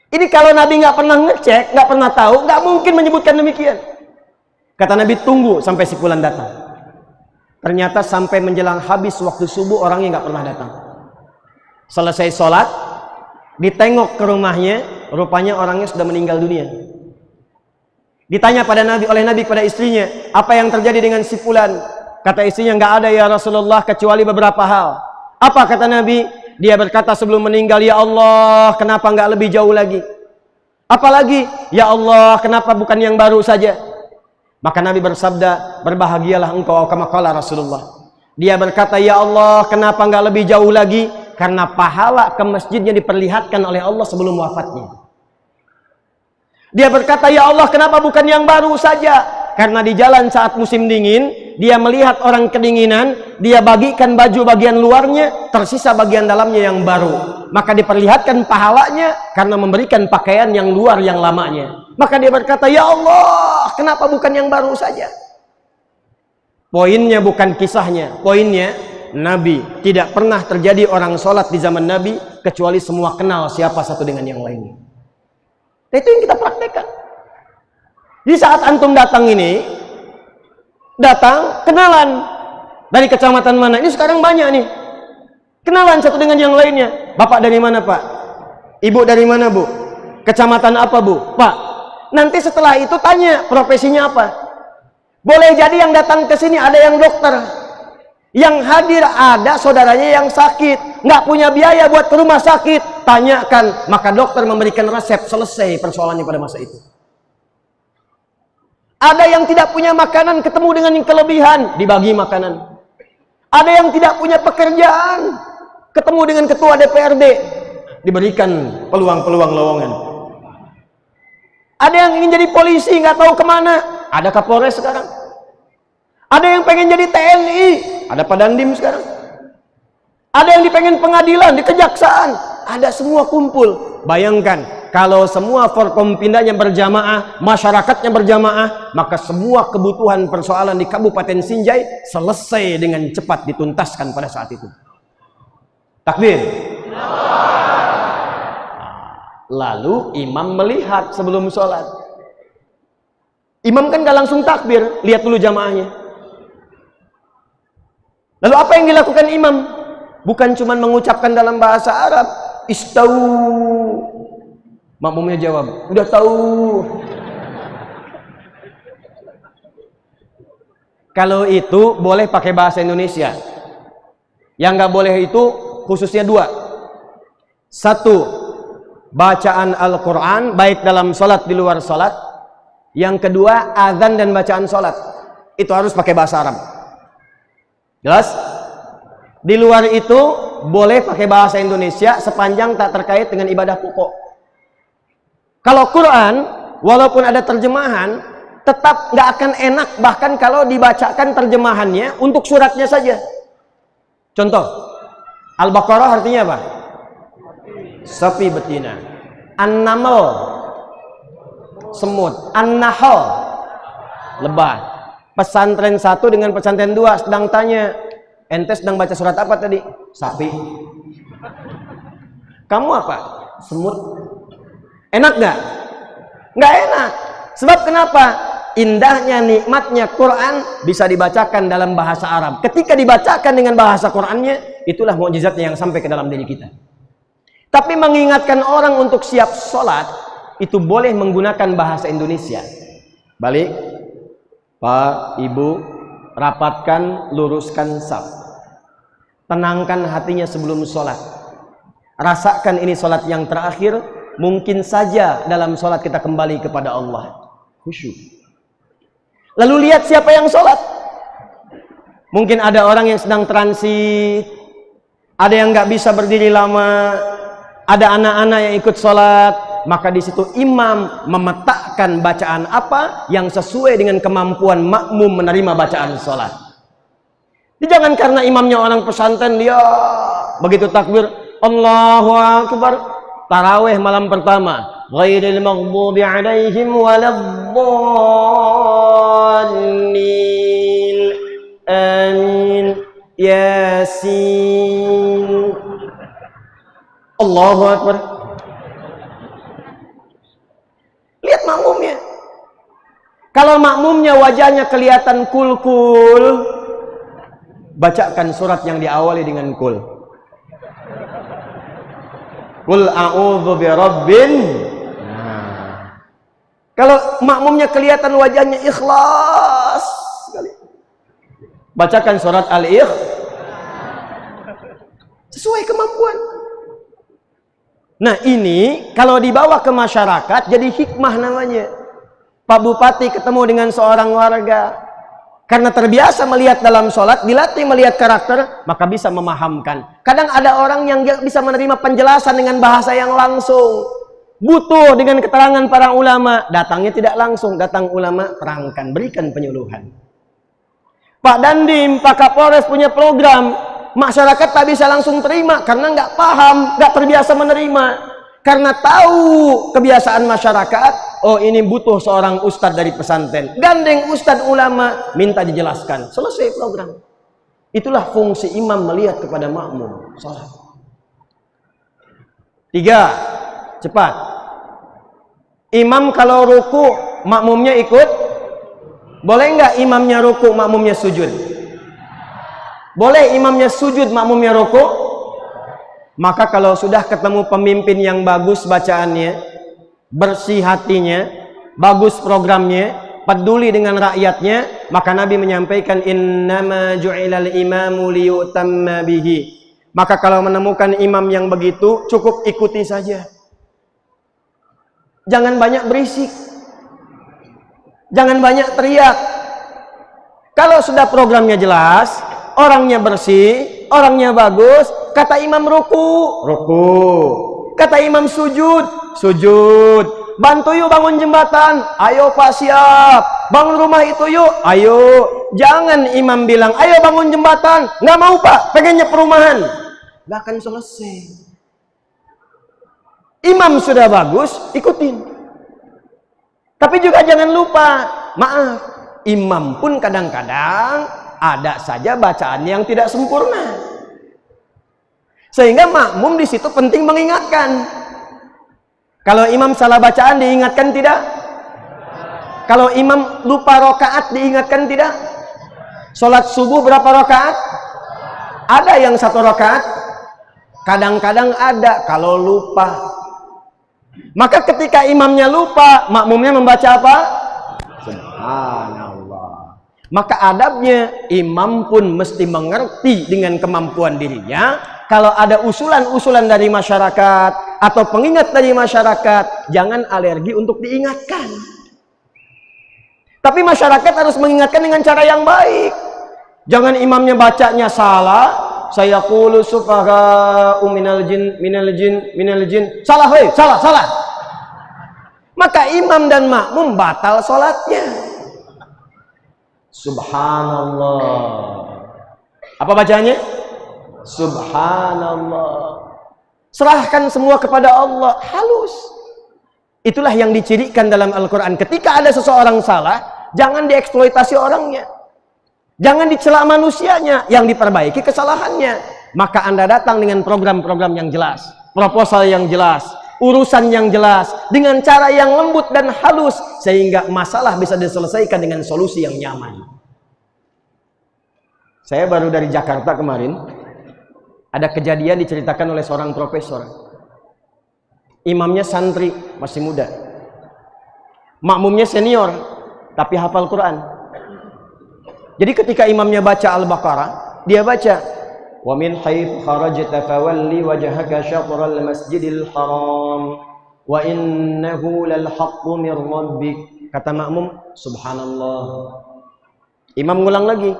Ini kalau Nabi nggak pernah ngecek, nggak pernah tahu, nggak mungkin menyebutkan demikian. Kata Nabi, tunggu sampai si fulan datang. Ternyata sampai menjelang habis waktu subuh, orangnya nggak pernah datang. Selesai sholat, ditengok ke rumahnya, rupanya orangnya sudah meninggal dunia. Ditanya oleh Nabi kepada istrinya, apa yang terjadi dengan si fulan? Kata istrinya, nggak ada ya Rasulullah kecuali beberapa hal. Apa kata Nabi? Dia berkata sebelum meninggal, ya Allah, kenapa nggak lebih jauh lagi? Apalagi, ya Allah, kenapa bukan yang baru saja? Maka Nabi bersabda, berbahagialah engkau, kama qala Rasulullah. Dia berkata, ya Allah, kenapa nggak lebih jauh lagi? Karena pahala ke masjidnya diperlihatkan oleh Allah sebelum wafatnya. Dia berkata, ya Allah, kenapa bukan yang baru saja? Karena di jalan saat musim dingin, dia melihat orang kedinginan, dia bagikan baju bagian luarnya, tersisa bagian dalamnya yang baru. Maka diperlihatkan pahalanya karena memberikan pakaian yang luar yang lamanya. Maka dia berkata, ya Allah, kenapa bukan yang baru saja? Poinnya bukan kisahnya, poinnya Nabi tidak pernah terjadi orang sholat di zaman Nabi kecuali semua kenal siapa satu dengan yang lainnya. Itu yang kita praktekkan. Di saat antum datang ini, datang kenalan dari kecamatan mana? Ini sekarang banyak nih. Kenalan satu dengan yang lainnya. Bapak dari mana, Pak? Ibu dari mana, Bu? Kecamatan apa, Bu? Pak. Nanti setelah itu tanya profesinya apa. Boleh jadi yang datang ke sini ada yang dokter, Yang hadir ada saudaranya yang sakit, nggak punya biaya buat ke rumah sakit, tanyakan, maka dokter memberikan resep, selesai persoalannya pada masa itu. Ada yang tidak punya makanan, ketemu dengan yang kelebihan, dibagi makanan. Ada yang tidak punya pekerjaan, ketemu dengan ketua DPRD, diberikan peluang-peluang lowongan. Ada yang ingin jadi polisi, nggak tahu kemana, ada Kapolres sekarang. Ada yang pengen jadi TNI, ada Padandim sekarang. Ada yang pengen pengadilan, di kejaksaan, ada semua kumpul. Bayangkan, kalau semua Forkompindanya berjamaah, masyarakatnya berjamaah, maka semua kebutuhan persoalan di Kabupaten Sinjai selesai dengan cepat dituntaskan pada saat itu. Takbir. Lalu imam melihat sebelum sholat. Imam kan gak langsung takbir, lihat dulu jamaahnya. Lalu apa yang dilakukan imam? Bukan cuma mengucapkan dalam bahasa Arab, istau. Makmumnya jawab, udah tahu. Kalau itu boleh pakai bahasa Indonesia. Yang nggak boleh itu khususnya dua. Satu, bacaan Al-Quran baik dalam sholat di luar sholat. Yang kedua, azan dan bacaan sholat itu harus pakai bahasa Arab. Jelas? Di luar itu boleh pakai bahasa Indonesia sepanjang tak terkait dengan ibadah pokok. Kalau Quran, walaupun ada terjemahan, tetap nggak akan enak bahkan kalau dibacakan terjemahannya untuk suratnya saja. Contoh, Al-Baqarah artinya apa? Sapi betina. An-Naml, semut. An-Nahl, lebah. Pesantren 1 dengan pesantren 2 sedang tanya, ente sedang baca surat apa tadi? Sapi. Kamu apa? Semut. Enak gak? Nggak enak. Sebab kenapa? Indahnya, nikmatnya Quran bisa dibacakan dalam bahasa Arab. Ketika dibacakan dengan bahasa Qurannya, itulah mukjizatnya yang sampai ke dalam diri kita. Tapi mengingatkan orang untuk siap sholat, itu boleh menggunakan bahasa Indonesia. Balik. Pak, Ibu, rapatkan, luruskan saf. Tenangkan hatinya sebelum sholat. Rasakan ini sholat yang terakhir. Mungkin saja dalam sholat kita kembali kepada Allah. Khusyuk. Lalu lihat siapa yang sholat. Mungkin ada orang yang sedang transit. Ada yang nggak bisa berdiri lama. Ada anak-anak yang ikut sholat. Maka di situ imam memetakkan bacaan apa yang sesuai dengan kemampuan makmum menerima bacaan sholat. Jangan karena imamnya orang pesantren dia begitu takbir Allahu Akbar, tarawih malam pertama, ghairil maghdubi alaihim waladdallin, amin, yasin, Allahu Akbar. Lihat makmumnya. Kalau makmumnya wajahnya kelihatan kul-kul, bacakan surat yang diawali dengan kul. Kul a'udzu birabbin. Nah. Kalau makmumnya kelihatan wajahnya ikhlas sekali, bacakan surat Al-Ikhlas. Sesuai kemampuan. Nah ini kalau dibawa ke masyarakat jadi hikmah namanya. Pak Bupati ketemu dengan seorang warga, karena terbiasa melihat dalam sholat, dilatih melihat karakter, maka bisa memahamkan. Kadang ada orang yang bisa menerima penjelasan dengan bahasa yang langsung, butuh dengan keterangan para ulama, datangnya tidak langsung, datang ulama, terangkan, berikan penyuluhan. Pak Dandim, Pak Kapolres punya program, masyarakat tak bisa langsung terima karena nggak paham, nggak terbiasa menerima. Karena tahu kebiasaan masyarakat, oh ini butuh seorang ustadz dari pesantren, gandeng ustadz ulama, minta dijelaskan, selesai program. Itulah fungsi imam melihat kepada makmum sholat. 3, cepat. Imam kalau ruku, makmumnya ikut. Boleh nggak imamnya ruku, makmumnya sujud? Boleh imamnya sujud, makmumnya ruku? Maka kalau sudah ketemu pemimpin yang bagus bacaannya, bersih hatinya, bagus programnya, peduli dengan rakyatnya, maka Nabi menyampaikan innama ju'ilal imamu liyutamma bihi. Maka kalau menemukan imam yang begitu, cukup ikuti saja. Jangan banyak berisik. Jangan banyak teriak. Kalau sudah programnya jelas, orangnya bersih, orangnya bagus, kata imam ruku, ruku. Kata imam sujud, sujud. Bantu yuk bangun jembatan, ayo Pak siap. Bangun rumah itu yuk, ayo. Jangan imam bilang, ayo bangun jembatan, nggak mau Pak, pengennya perumahan. Nggak akan selesai. Imam sudah bagus, ikutin. Tapi juga jangan lupa, maaf, imam pun kadang-kadang ada saja bacaan yang tidak sempurna. Sehingga makmum di situ penting mengingatkan. Kalau imam salah bacaan diingatkan tidak? Kalau imam lupa rakaat diingatkan tidak? Sholat subuh berapa rakaat? Ada yang 1 rakaat? Kadang-kadang ada kalau lupa. Maka ketika imamnya lupa, makmumnya membaca apa? Subhanallah. Maka adabnya imam pun mesti mengerti dengan kemampuan dirinya. Kalau ada usulan-usulan dari masyarakat atau pengingat dari masyarakat, jangan alergi untuk diingatkan. Tapi masyarakat harus mengingatkan dengan cara yang baik. Jangan imamnya bacanya salah. Saya qulu sufaha'u minal jin. Salah, hei, salah. Maka imam dan makmum batal sholatnya. Subhanallah. Apa bacanya? Subhanallah. Serahkan semua kepada Allah, halus. Itulah yang dicirikan dalam Al-Quran. Ketika ada seseorang salah, jangan dieksploitasi orangnya. Jangan dicela manusianya, yang diperbaiki kesalahannya. Maka Anda datang dengan program-program yang jelas, proposal yang jelas, urusan yang jelas, dengan cara yang lembut dan halus, sehingga masalah bisa diselesaikan dengan solusi yang nyaman. Saya baru dari Jakarta kemarin. Ada kejadian diceritakan oleh seorang profesor. Imamnya santri, masih muda. Makmumnya senior, tapi hafal Quran. Jadi ketika imamnya baca Al-Baqarah, dia baca, "Wa min haitsu kharajta fawalli wajhaka syatral masjidil haram wa innahu lal haqqu mir rabbik." Kata makmum, subhanallah. Imam ngulang lagi,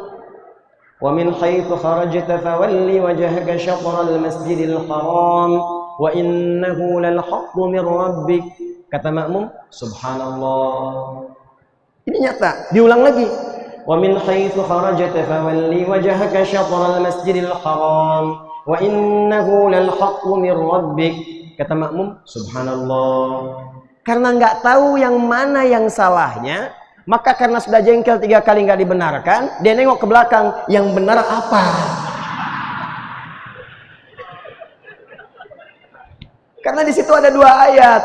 wa min haitsu kharajta fawalli wajhaka syatral masjidil haram wa innahu lal haqqu mir rabbik. Kata makmum, subhanallah. Ini nyata, diulang lagi. Wa min haitsu kharajta fawalli wajhaka syatral masjidil haram wa innahu lal haqqu mir rabbik. Kata makmum, subhanallah. Karena nggak tahu yang mana yang salahnya, maka karena sudah jengkel 3 kali nggak dibenarkan, dia nengok ke belakang, yang benar apa? Karena di situ ada 2 ayat.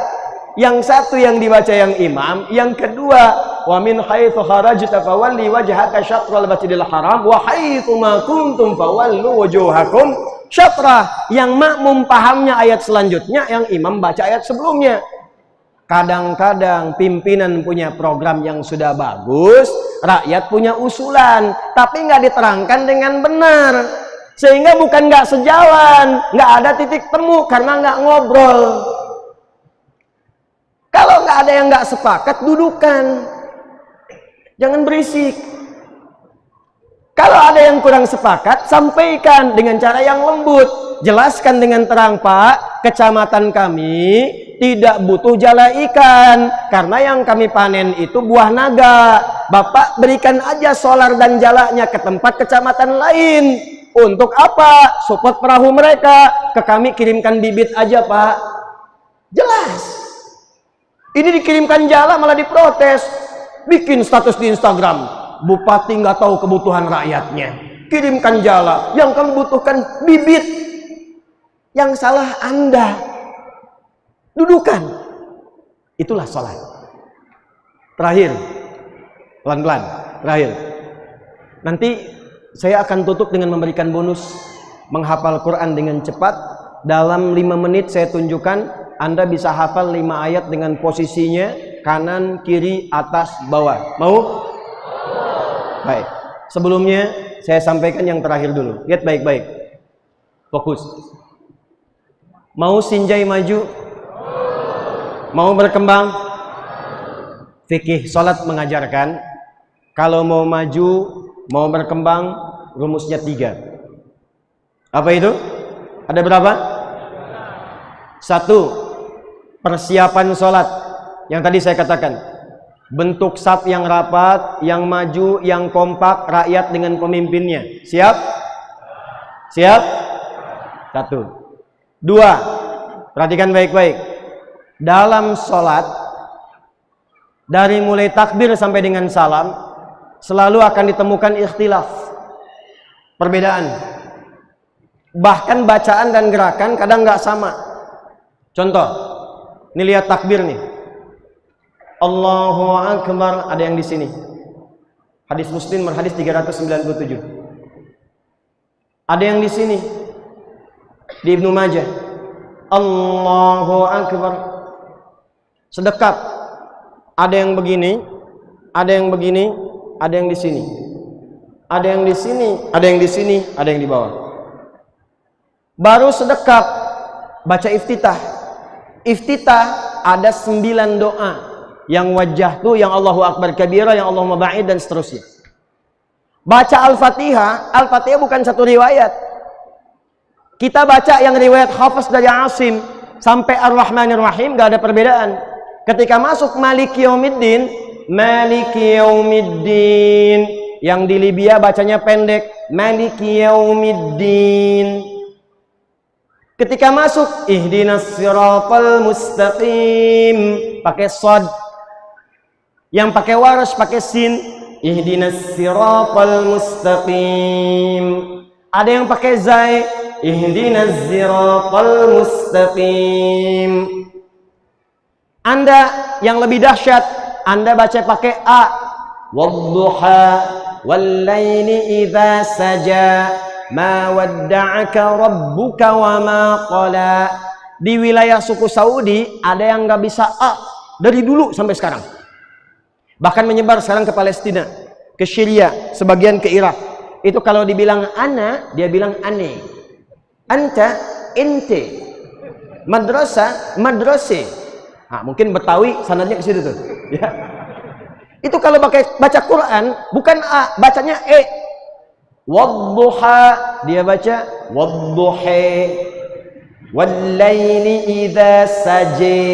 Yang satu yang dibaca yang imam, yang kedua, wa min haitsu kharajta fawalli wajhaka syatral masjidil haram wa haitsu ma kuntum fawallu wujuhakum syatrah. Yang makmum pahamnya ayat selanjutnya, yang imam baca ayat sebelumnya. Kadang-kadang pimpinan punya program yang sudah bagus, rakyat punya usulan, tapi nggak diterangkan dengan benar, sehingga bukan nggak sejalan, nggak ada titik temu karena nggak ngobrol. Kalau nggak ada yang nggak sepakat, dudukan, jangan berisik. Kalau ada yang kurang sepakat, sampaikan dengan cara yang lembut. Jelaskan dengan terang, Pak, kecamatan kami tidak butuh jala ikan, karena yang kami panen itu buah naga. Bapak berikan aja solar dan jalanya ke tempat kecamatan lain. Untuk apa? Support perahu mereka. Ke kami kirimkan bibit aja, Pak. Jelas. Ini dikirimkan jala malah diprotes. Bikin status di Instagram, bupati nggak tahu kebutuhan rakyatnya. Kirimkan jala, yang kamu butuhkan bibit. Yang salah Anda. Dudukan. Itulah sholat. Terakhir, pelan-pelan, terakhir. Nanti saya akan tutup dengan memberikan bonus menghafal Quran dengan cepat. Dalam 5 menit saya tunjukkan Anda bisa hafal 5 ayat dengan posisinya, kanan, kiri, atas, bawah. Mau? Baik. Sebelumnya saya sampaikan yang terakhir dulu. Lihat baik-baik. Fokus. Mau sinjai maju? Mau berkembang? Fikih salat mengajarkan kalau mau maju, mau berkembang, rumusnya 3. Apa itu? Ada berapa? 1. Persiapan salat. Yang tadi saya katakan, bentuk saf yang rapat, yang maju, yang kompak, rakyat dengan pemimpinnya. Siap? Siap? 1. 2. Perhatikan baik-baik. Dalam sholat, dari mulai takbir sampai dengan salam, selalu akan ditemukan ikhtilaf, perbedaan. Bahkan bacaan dan gerakan kadang nggak sama. Contoh, ini lihat takbir nih. Allahu Akbar, ada yang di sini. Hadis Muslim hadis 397. Ada yang di sini. Di Ibnu Majah. Allahu Akbar. Sedekap. Ada yang begini, ada yang begini, ada yang di sini. Ada yang di sini, ada yang di sini, ada yang di bawah. Baru sedekap, baca iftitah. Iftitah ada 9 doa. Yang wajah tuh, yang Allahu Akbar kabira, yang Allahumma ba'id, dan seterusnya. Baca Al-Fatihah, Al-Fatihah bukan satu riwayat. Kita baca yang riwayat Hafiz dari Asim sampai Ar-Rahmanir Rahim, gak ada perbedaan. Ketika masuk Maliki Yaumiddin, Maliki Yaumiddin, yang di Libya bacanya pendek, Maliki Yaumiddin. Ketika masuk Ihdinas Siratal Mustaqim, pakai shad. Yang pakai waras pakai sin, Ihdinas Siratal Mustaqim. Ada yang pakai zai, Ihdinas Siratal Mustaqim. Anda yang lebih dahsyat, Anda baca pakai a. Wadduha wallaili idza saja, ma wadda'aka rabbuka wa ma qala. Di wilayah suku Saudi ada yang nggak bisa a dari dulu sampai sekarang. Bahkan menyebar sekarang ke Palestina, ke Syria, sebagian ke Irak. Itu kalau dibilang ana, dia bilang ane. Anta, inte. Madrasah, madrase. Nah, mungkin Betawi sanadnya ke situ tuh. Ya. Itu kalau baca Quran, bukan a, bacanya e. Wadduha, dia baca wadduhe. Wallaili idza saje,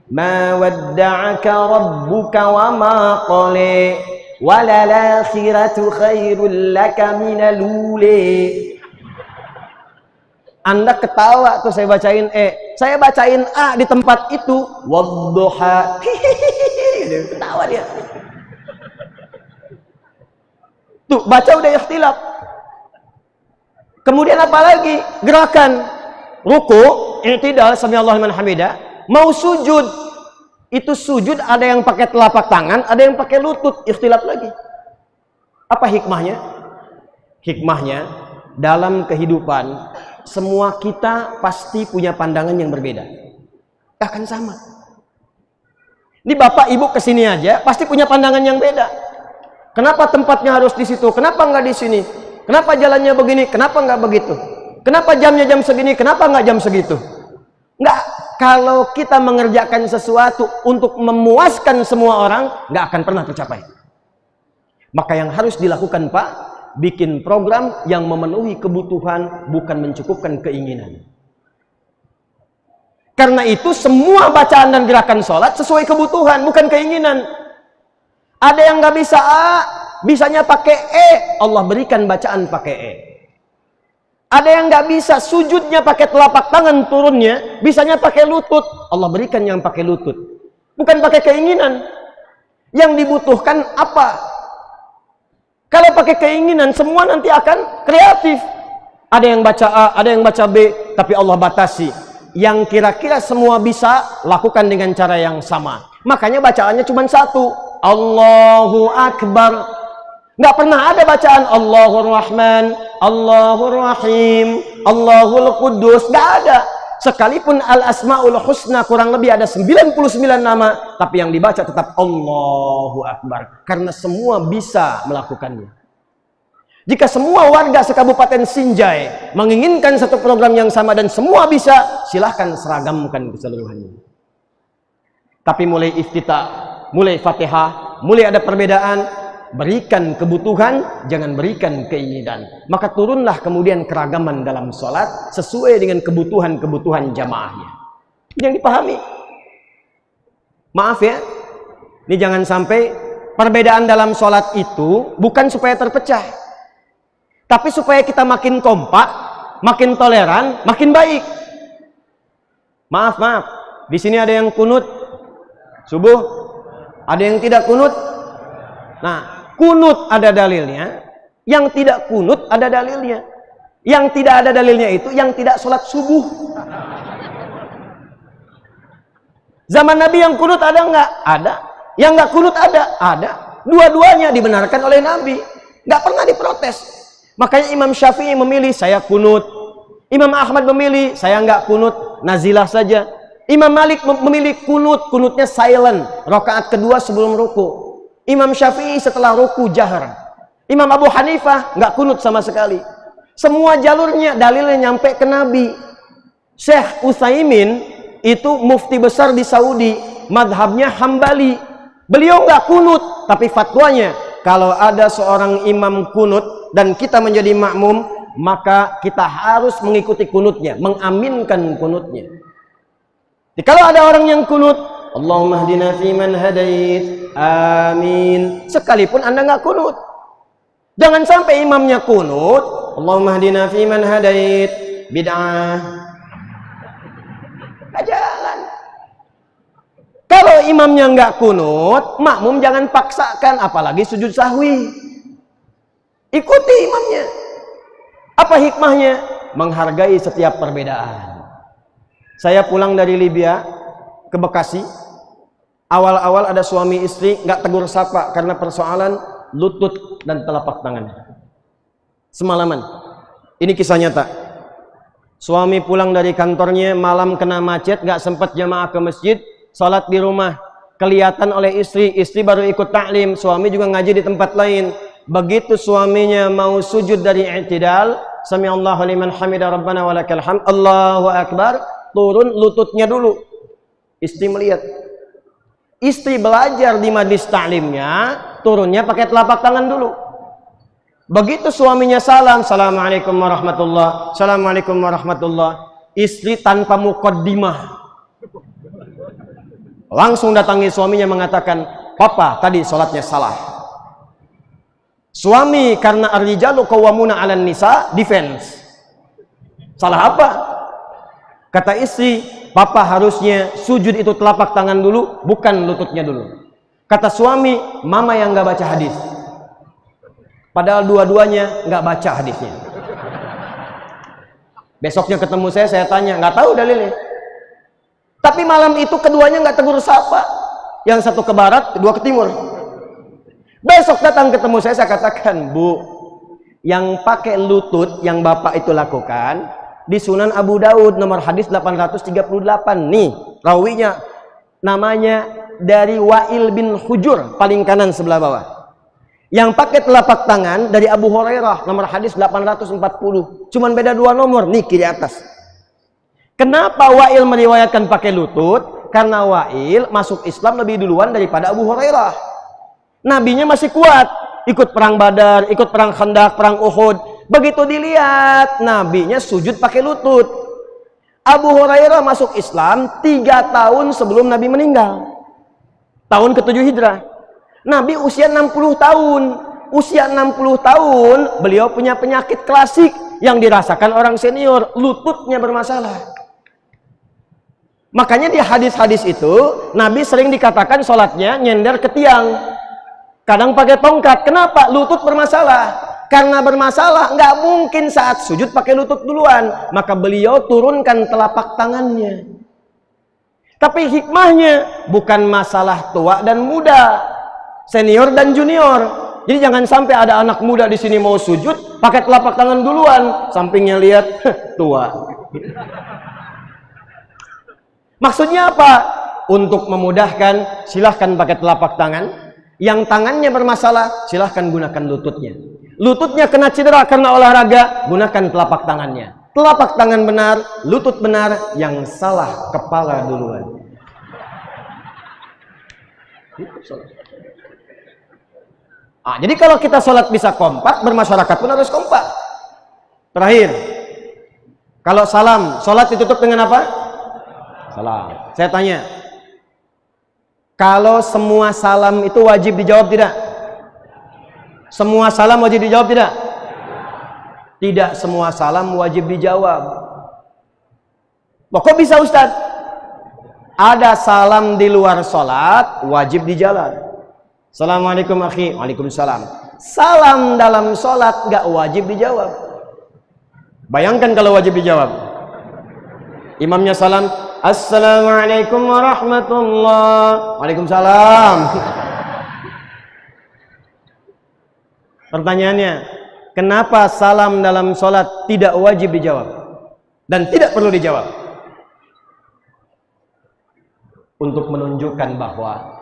ma wadda'aka rabbuka wa ma qala, walal akhiratu khairul laka minal ula. Anda ketawa tuh saya bacain e, saya bacain a di tempat itu wadduha. Dia ketawa dia. Tuh baca udah ikhtilaf. Kemudian apa lagi? Gerakan ruku, i'tidal, sami Allahu liman hamidah. Mau sujud, itu sujud ada yang pakai telapak tangan, ada yang pakai lutut, ikhtilaf lagi. Apa hikmahnya? Hikmahnya, dalam kehidupan semua kita pasti punya pandangan yang berbeda. Akan sama. Ini bapak ibu kesini aja pasti punya pandangan yang beda. Kenapa tempatnya harus di situ? Kenapa nggak di sini? Kenapa jalannya begini? Kenapa nggak begitu? Kenapa jamnya jam segini? Kenapa nggak jam segitu? Nggak. Kalau kita mengerjakan sesuatu untuk memuaskan semua orang, nggak akan pernah tercapai. Maka yang harus dilakukan Pak, bikin program yang memenuhi kebutuhan, bukan mencukupkan keinginan. Karena itu semua bacaan dan gerakan sholat sesuai kebutuhan, bukan keinginan. Ada yang nggak bisa A, bisanya pakai E, Allah berikan bacaan pakai E. Ada yang nggak bisa sujudnya pakai telapak tangan turunnya, bisanya pakai lutut, Allah berikan yang pakai lutut. Bukan pakai keinginan. Yang dibutuhkan apa? Kalau pakai keinginan, semua nanti akan kreatif. Ada yang baca A, ada yang baca B, tapi Allah batasi. Yang kira-kira semua bisa, lakukan dengan cara yang sama. Makanya bacaannya cuma satu, Allahu Akbar. Nggak pernah ada bacaan Allahur Rahman, Allahur Rahim, Allahul Quddus. Nggak ada. sekalipun al-asmaul husna kurang lebih ada 99 nama, tapi yang dibaca tetap Allahu Akbar, karena semua bisa melakukannya. Jika semua warga sekabupaten Sinjai menginginkan satu program yang sama dan semua bisa, silahkan seragamkan keseluruhannya. Tapi mulai iftitah, mulai Fatihah, mulai ada perbedaan, berikan kebutuhan, jangan berikan keinginan. Maka turunlah kemudian keragaman dalam sholat sesuai dengan kebutuhan-kebutuhan jamaahnya. Ini yang dipahami. Maaf ya, ini jangan sampai perbedaan dalam sholat itu bukan supaya terpecah, tapi supaya kita makin kompak, makin toleran, makin baik. Maaf, di sini ada yang kunut subuh, ada yang tidak kunut. Nah, kunut ada dalilnya, yang tidak kunut ada dalilnya. Yang tidak ada dalilnya itu yang tidak sholat subuh. Zaman Nabi yang kunut ada nggak? Ada. Yang nggak kunut ada. Dua-duanya dibenarkan oleh Nabi, nggak pernah diprotes. Makanya Imam Syafi'i memilih saya kunut, Imam Ahmad memilih saya nggak kunut, nazilah saja. Imam Malik memilih kunutnya silent, rakaat kedua sebelum ruku. Imam Syafi'i setelah ruku jahar. Imam Abu Hanifah nggak kunut sama sekali. Semua jalurnya dalilnya nyampe ke Nabi. Syekh Utsaimin itu mufti besar di Saudi, madhabnya Hambali. Beliau nggak kunut, tapi fatwanya kalau ada seorang imam kunut dan kita menjadi makmum, maka kita harus mengikuti kunutnya, mengaminkan kunutnya. Jadi, kalau ada orang yang kunut, Allahumma hdina fiman hadait, amin, sekalipun Anda nggak kunut. Jangan sampai imamnya kunut, Allahumma hdina fiman hadait, bid'ah. Nggak jalan. Kalau imamnya nggak kunut, makmum jangan paksakan, apalagi sujud sahwi. Ikuti imamnya. Apa hikmahnya? Menghargai setiap perbedaan. Saya pulang dari Libya ke Bekasi. Awal-awal ada suami istri nggak tegur sapa karena persoalan lutut dan telapak tangan. Semalaman. Ini kisah nyata. Suami pulang dari kantornya malam kena macet, nggak sempat jamaah ke masjid, sholat di rumah. Kelihatan oleh istri baru ikut taklim, suami juga ngaji di tempat lain. Begitu suaminya mau sujud dari i'tidal, sami'allahu liman hamidah rabbana walakal hamd, Allahu akbar, turun lututnya dulu. Istri melihat. Istri belajar di majlis taklimnya, turunnya pakai telapak tangan dulu. Begitu suaminya salam, assalamualaikum warahmatullah, assalamualaikum warahmatullah, istri tanpa muqaddimah langsung datangi suaminya mengatakan, papa tadi sholatnya salah. Suami karena ar-rijalu qawwamuna 'alan nisa, defense. Salah apa? Kata istri, papa harusnya sujud itu telapak tangan dulu, bukan lututnya dulu. Kata suami, mama yang nggak baca hadis. Padahal dua-duanya nggak baca hadisnya. Besoknya ketemu saya tanya, nggak tahu dalilnya. Tapi malam itu keduanya nggak tegur sapa. Yang satu ke barat, kedua ke timur. Besok datang ketemu saya katakan, Bu, yang pakai lutut yang bapak itu lakukan di Sunan Abu Daud nomor hadis 838 nih, rawinya namanya dari Wa'il bin Hujur, paling kanan sebelah bawah. Yang pakai telapak tangan dari Abu Hurairah nomor hadis 840, cuman beda 2 nomor nih kiri atas. Kenapa Wa'il meriwayatkan pakai lutut? Karena Wa'il masuk Islam lebih duluan daripada Abu Hurairah. Nabinya masih kuat, ikut perang Badar, ikut perang Khandaq, perang Uhud. Begitu dilihat, nabinya sujud pakai lutut. Abu Hurairah masuk Islam 3 tahun sebelum Nabi meninggal. Tahun ke-7 Hijrah. Nabi usia 60 tahun. Usia 60 tahun, beliau punya penyakit klasik yang dirasakan orang senior, lututnya bermasalah. Makanya di hadis-hadis itu, Nabi sering dikatakan sholatnya nyender ke tiang. Kadang pakai tongkat. Kenapa? Lutut bermasalah. Karena bermasalah, nggak mungkin saat sujud pakai lutut duluan. Maka beliau turunkan telapak tangannya. Tapi hikmahnya bukan masalah tua dan muda, senior dan junior. Jadi jangan sampai ada anak muda di sini mau sujud pakai telapak tangan duluan, sampingnya lihat tua. Maksudnya apa? Untuk memudahkan, silahkan pakai telapak tangan. Yang tangannya bermasalah, silahkan gunakan lututnya. Lututnya kena cedera karena olahraga, gunakan telapak tangannya. Telapak tangan benar, lutut benar, yang salah kepala duluan. Jadi kalau kita sholat bisa kompak, bermasyarakat pun harus kompak. Terakhir, kalau salam, sholat ditutup dengan apa? Salam. Saya tanya, kalau semua salam itu wajib dijawab tidak? Semua salam wajib dijawab tidak? Tidak semua salam wajib dijawab. Kok bisa Ustaz? Ada salam di luar sholat wajib dijawab. Assalamualaikum akhi. Waalaikumsalam. Salam dalam sholat gak wajib dijawab. Bayangkan kalau wajib dijawab. Imamnya salam, Assalamualaikum warahmatullahi. Waalaikumsalam. Pertanyaannya, kenapa salam dalam sholat tidak wajib dijawab dan tidak perlu dijawab? Untuk menunjukkan bahwa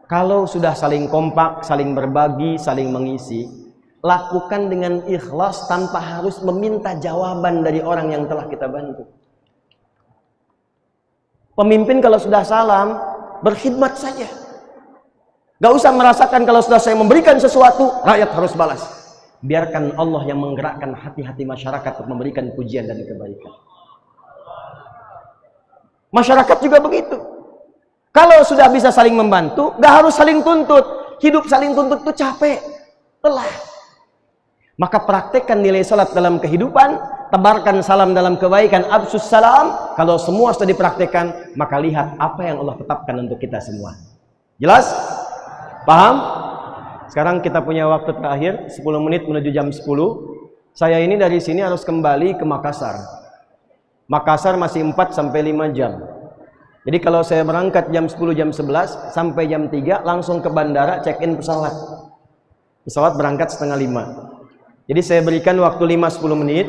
kalau sudah saling kompak, saling berbagi, saling mengisi, lakukan dengan ikhlas tanpa harus meminta jawaban dari orang yang telah kita bantu. Pemimpin kalau sudah salam, berkhidmat saja. Gak usah merasakan kalau sudah saya memberikan sesuatu, rakyat harus balas. Biarkan Allah yang menggerakkan hati-hati masyarakat untuk memberikan pujian dan kebaikan. Masyarakat juga begitu. Kalau sudah bisa saling membantu, gak harus saling tuntut. Hidup saling tuntut itu capek, lelah. Maka praktekkan nilai salat dalam kehidupan, tebarkan salam dalam kebaikan, absus salam. Kalau semua sudah dipraktekkan, maka lihat apa yang Allah tetapkan untuk kita semua. Jelas? Paham? Sekarang kita punya waktu terakhir 10 menit menuju jam 10. Saya ini dari sini harus kembali ke Makassar. Makassar masih 4 sampai 5 jam. Jadi kalau saya berangkat jam 10, jam 11 sampai jam 3 langsung ke bandara, check-in pesawat. Pesawat berangkat setengah 5. Jadi saya berikan waktu 5-10 menit.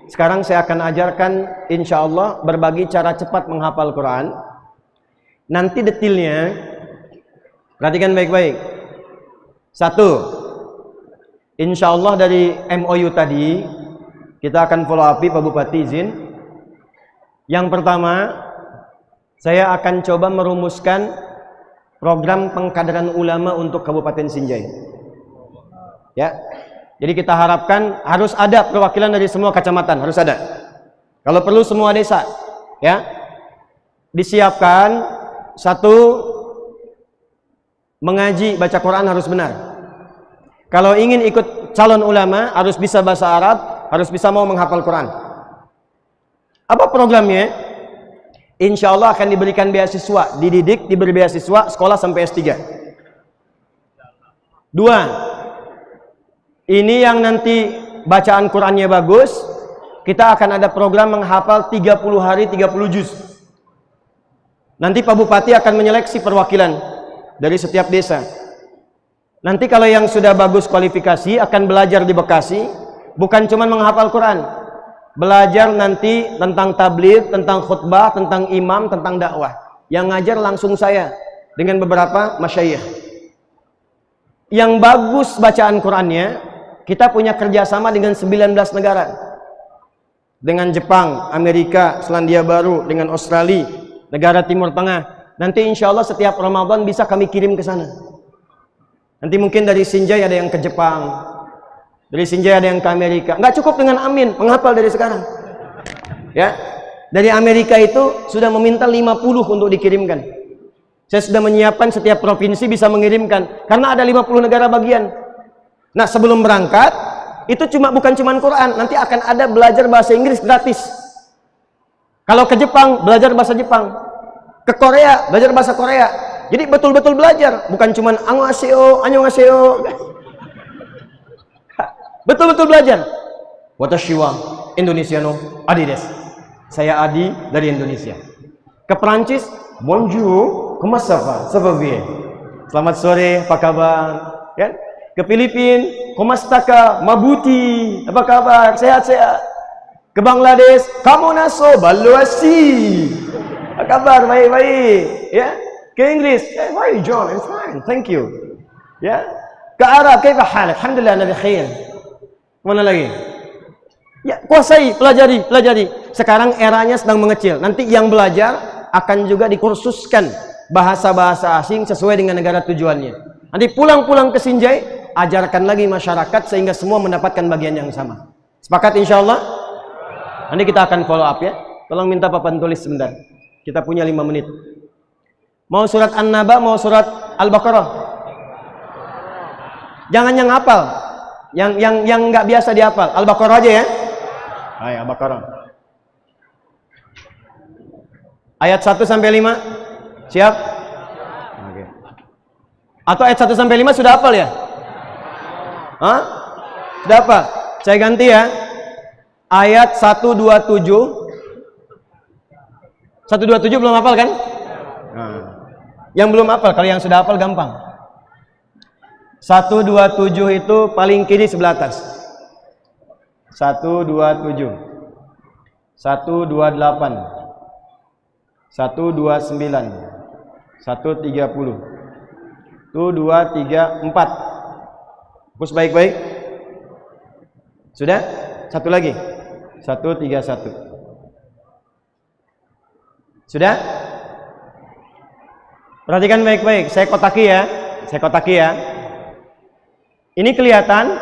Sekarang saya akan ajarkan insya Allah berbagi cara cepat menghafal Quran. Nanti detailnya perhatikan baik-baik. 1. Insya Allah dari MOU tadi kita akan follow up, Pak Bupati izin. Yang pertama, saya akan coba merumuskan program pengkaderan ulama untuk Kabupaten Sinjai. Ya. Jadi kita harapkan harus ada perwakilan dari semua kecamatan, harus ada. Kalau perlu semua desa, ya. Disiapkan 1, mengaji baca Quran harus benar. Kalau ingin ikut calon ulama harus bisa bahasa Arab, harus bisa mau menghafal Quran. Apa programnya? Insya Allah akan diberikan beasiswa, dididik, diberi beasiswa, sekolah sampai S3. 2. Ini yang nanti bacaan Qurannya bagus, kita akan ada program menghafal 30 hari 30 juz. Nanti Pak Bupati akan menyeleksi perwakilan dari setiap desa. Nanti kalau yang sudah bagus kualifikasi akan belajar di Bekasi, bukan cuma menghafal Quran. Belajar nanti tentang tabligh, tentang khutbah, tentang imam, tentang dakwah. Yang ngajar langsung saya dengan beberapa masyayikh. Yang bagus bacaan Qurannya, kita punya kerjasama dengan 19 negara. Dengan Jepang, Amerika, Selandia Baru, dengan Australia, negara Timur Tengah. Nanti insya Allah setiap Ramadan bisa kami kirim ke sana. Nanti mungkin dari Sinjai ada yang ke Jepang, dari Sinjai ada yang ke Amerika. Nggak cukup dengan amin, menghafal dari sekarang. Ya, dari Amerika itu sudah meminta 50 untuk dikirimkan. Saya sudah menyiapkan setiap provinsi bisa mengirimkan, karena ada 50 negara bagian. Nah, sebelum berangkat, itu bukan cuma Quran, nanti akan ada belajar bahasa Inggris gratis. Kalau ke Jepang, belajar bahasa Jepang. Ke Korea, belajar bahasa Korea. Jadi betul-betul belajar, bukan cuma annyeonghaseyo. Betul-betul belajar. Watashi wa Indonesiano Adi desu. Saya Adi dari Indonesia. Ke Perancis, bonjour, comment ça va? Ça va bien. Selamat sore, apa kabar? Ya? Ke Filipina, comment está ka? Mabuti, apa kabar? Sehat-sehat. Ke Bangladesh, kamu naso baluasi. Apa kabar? Baik-baik. Ya. Ke Inggris. How are you, John? I'm fine. Thank you. Ya. Ke Arab, kaifa halak? Alhamdulillah, ana bikhair. Mana lagi? Ya, kuasai, pelajari. Sekarang eranya sedang mengecil. Nanti yang belajar akan juga dikursuskan bahasa-bahasa asing sesuai dengan negara tujuannya. Nanti pulang-pulang ke Sinjai, ajarkan lagi masyarakat sehingga semua mendapatkan bagian yang sama. Sepakat insyaallah? Nanti kita akan follow up ya. Tolong minta papan tulis sebentar. Kita punya 5 menit. Mau surat An-Naba, mau surat Al-Baqarah? Jangan yang hafal. Yang nggak biasa dihafal. Al-Baqarah aja ya. Ayo Al-Baqarah. Ayat 1 sampai 5. Siap? Oke. Atau ayat 1 sampai 5 sudah hafal ya? Hah? Sudah hafal? Saya ganti ya. Ayat 127. 127 belum hafal kan? Nah. Yang belum hafal, kalau yang sudah hafal gampang. 127 itu paling kiri sebelah atas. 127. 128. 129. 130. 2, 3, 4. Hapus baik-baik. Sudah? Satu lagi. 131. Sudah? Perhatikan baik-baik. Saya kotaki ya. Ini kelihatan?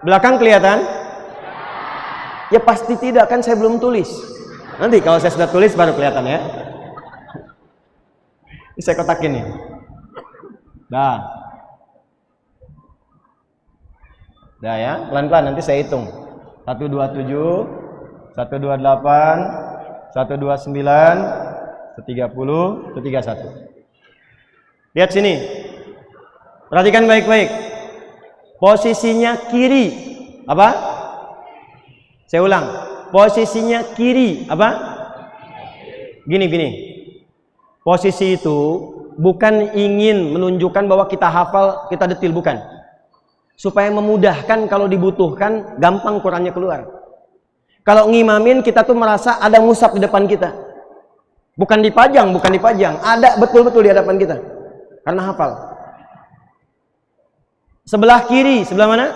Belakang kelihatan? Ya pasti tidak, kan saya belum tulis. Nanti kalau saya sudah tulis baru kelihatan ya. Ini saya kotakin nih. Dah ya, pelan-pelan nanti saya hitung. 127, 128, 129, 130, 131. Lihat sini. Perhatikan baik-baik. Posisinya kiri. Apa? Saya ulang. Posisinya kiri. Apa? Gini. Posisi itu bukan ingin menunjukkan bahwa kita hafal, kita detil, bukan. Supaya memudahkan kalau dibutuhkan, gampang Qurannya keluar. Kalau ngimamin, kita tuh merasa ada mushaf di depan kita. Bukan dipajang. Ada betul-betul di hadapan kita. Karena hafal. Sebelah kiri, sebelah mana?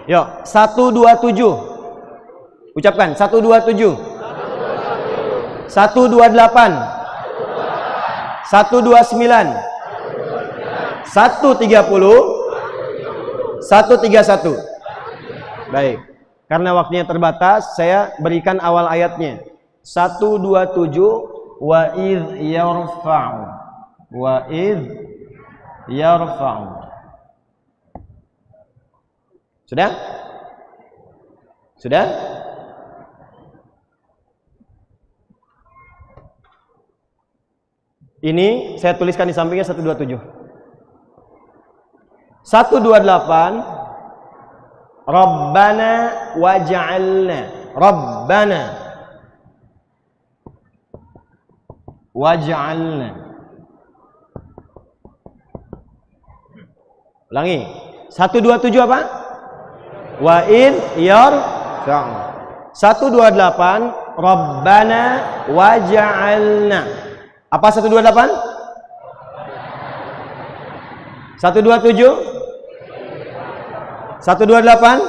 Yuk, 127. Ucapkan, 127. 128. 129. 130. 131. Baik. Karena waktunya terbatas, saya berikan awal ayatnya. 127 wa idh yarfa'u. Wa idh yarfa'u. Sudah? Sudah? Ini saya tuliskan di sampingnya 127. 128 Rabbana waj'alna. Rabbana waj'alna. Ulangi. 127 apa? Wa in yarfa'u. 128 Rabbana waj'alna. Apa 128? 127? 128?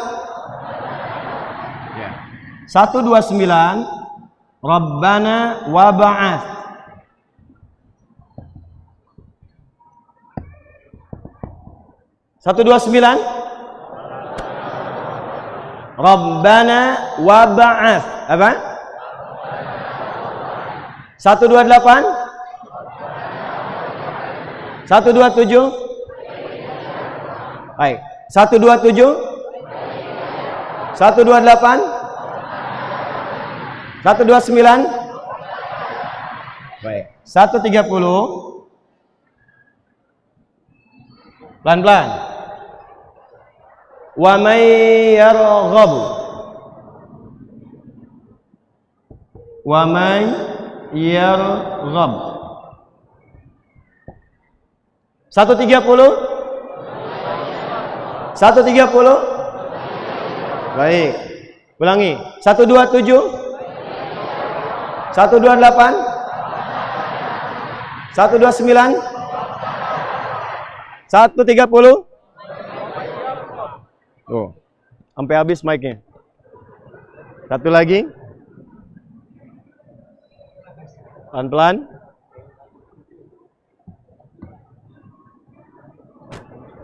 Ya. 129 Rabbana wab'ath. Satu dua sembilan. Rabbana wab'ath. Apa? 128. 127. Baik. 127. 128. 129. Baik. 130. Pelan-pelan. Wa may yarghab. Wa may yarghab. 130. 130. Baik. Ulangi. 127. 128, 129, 130. Oh, sampai habis mic-nya. Satu lagi. Pelan-pelan.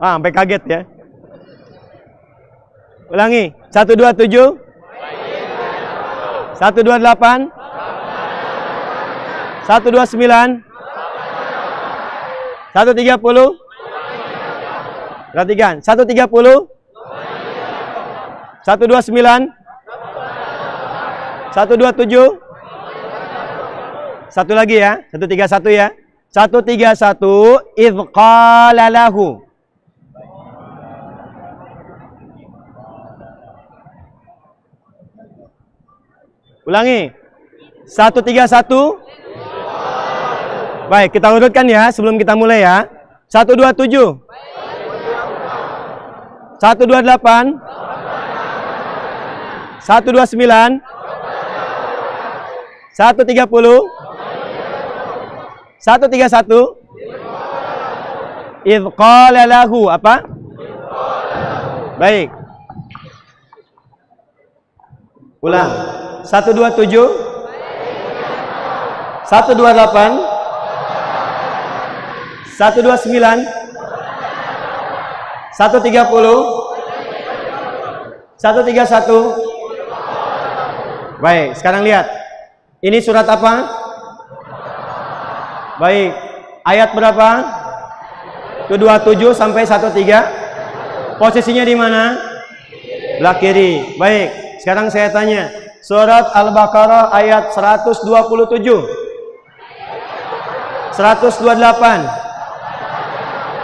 Sampai kaget ya. Ulangi. 127, 128, 129, 130. Perhatikan. 130, 129, 127. Satu lagi ya. 131 ya. 131. Idh qala lahu. Ulangi. 131. Baik, kita urutkan ya sebelum kita mulai ya. 127, 128, 129, 130, 131. Idh qala lahu apa? Baik. Ulang. 127, 128, 129, 130, 131. Baik, sekarang lihat. Ini surat apa? Baik. Ayat berapa? 27 sampai 13. Posisinya di mana? Belah kiri. Baik. Sekarang saya tanya. Surat Al-Baqarah ayat 127. 128.